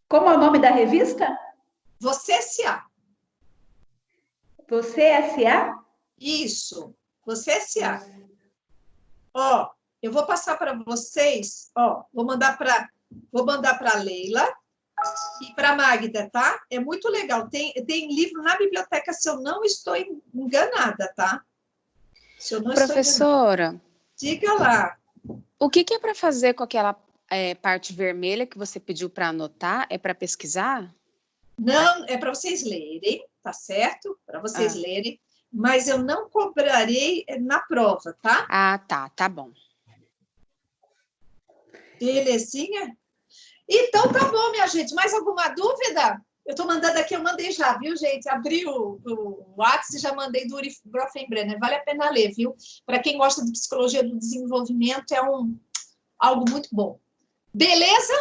Speaker 2: Como é o nome da revista?
Speaker 1: Você S.A.
Speaker 2: Você S.A.?
Speaker 1: Isso. Você S.A. Ó, eu vou passar para vocês, ó, vou mandar para a Leila e para a Magda, tá? É muito legal. Tem livro na biblioteca, se eu não estou enganada, tá? Se eu não
Speaker 10: Professora,
Speaker 1: estou enganada. Diga lá.
Speaker 10: o que é para fazer com aquela parte vermelha que você pediu para anotar? É para pesquisar?
Speaker 1: Não, é para vocês lerem, tá certo? Para vocês lerem, mas eu não cobrarei na prova, tá?
Speaker 10: Ah, tá bom.
Speaker 1: Belezinha? Então, tá bom, minha gente. Mais alguma dúvida? Eu estou mandando aqui, eu mandei já, viu, gente? Abri o WhatsApp e já mandei do Uri Grofenbrenner. Vale a pena ler, viu? Para quem gosta de psicologia do desenvolvimento, é algo muito bom. Beleza?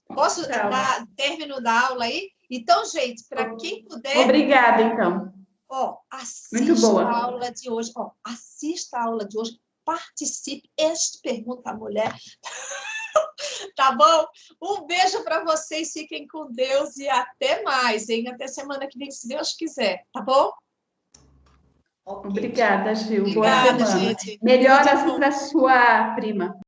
Speaker 1: Posso dar término da aula aí? Então, gente, para quem puder...
Speaker 2: Obrigada, então.
Speaker 1: Ó, assista
Speaker 2: muito boa.
Speaker 1: a aula de hoje. Ó, assista a aula de hoje. Participe. Pergunta à mulher. Tá bom? Um beijo para vocês. Fiquem com Deus e até mais, hein? Até semana que vem, se Deus quiser. Tá bom?
Speaker 2: Obrigada, Gil.
Speaker 1: Obrigada,
Speaker 2: boa semana.
Speaker 1: gente.
Speaker 2: Melhoras para sua prima.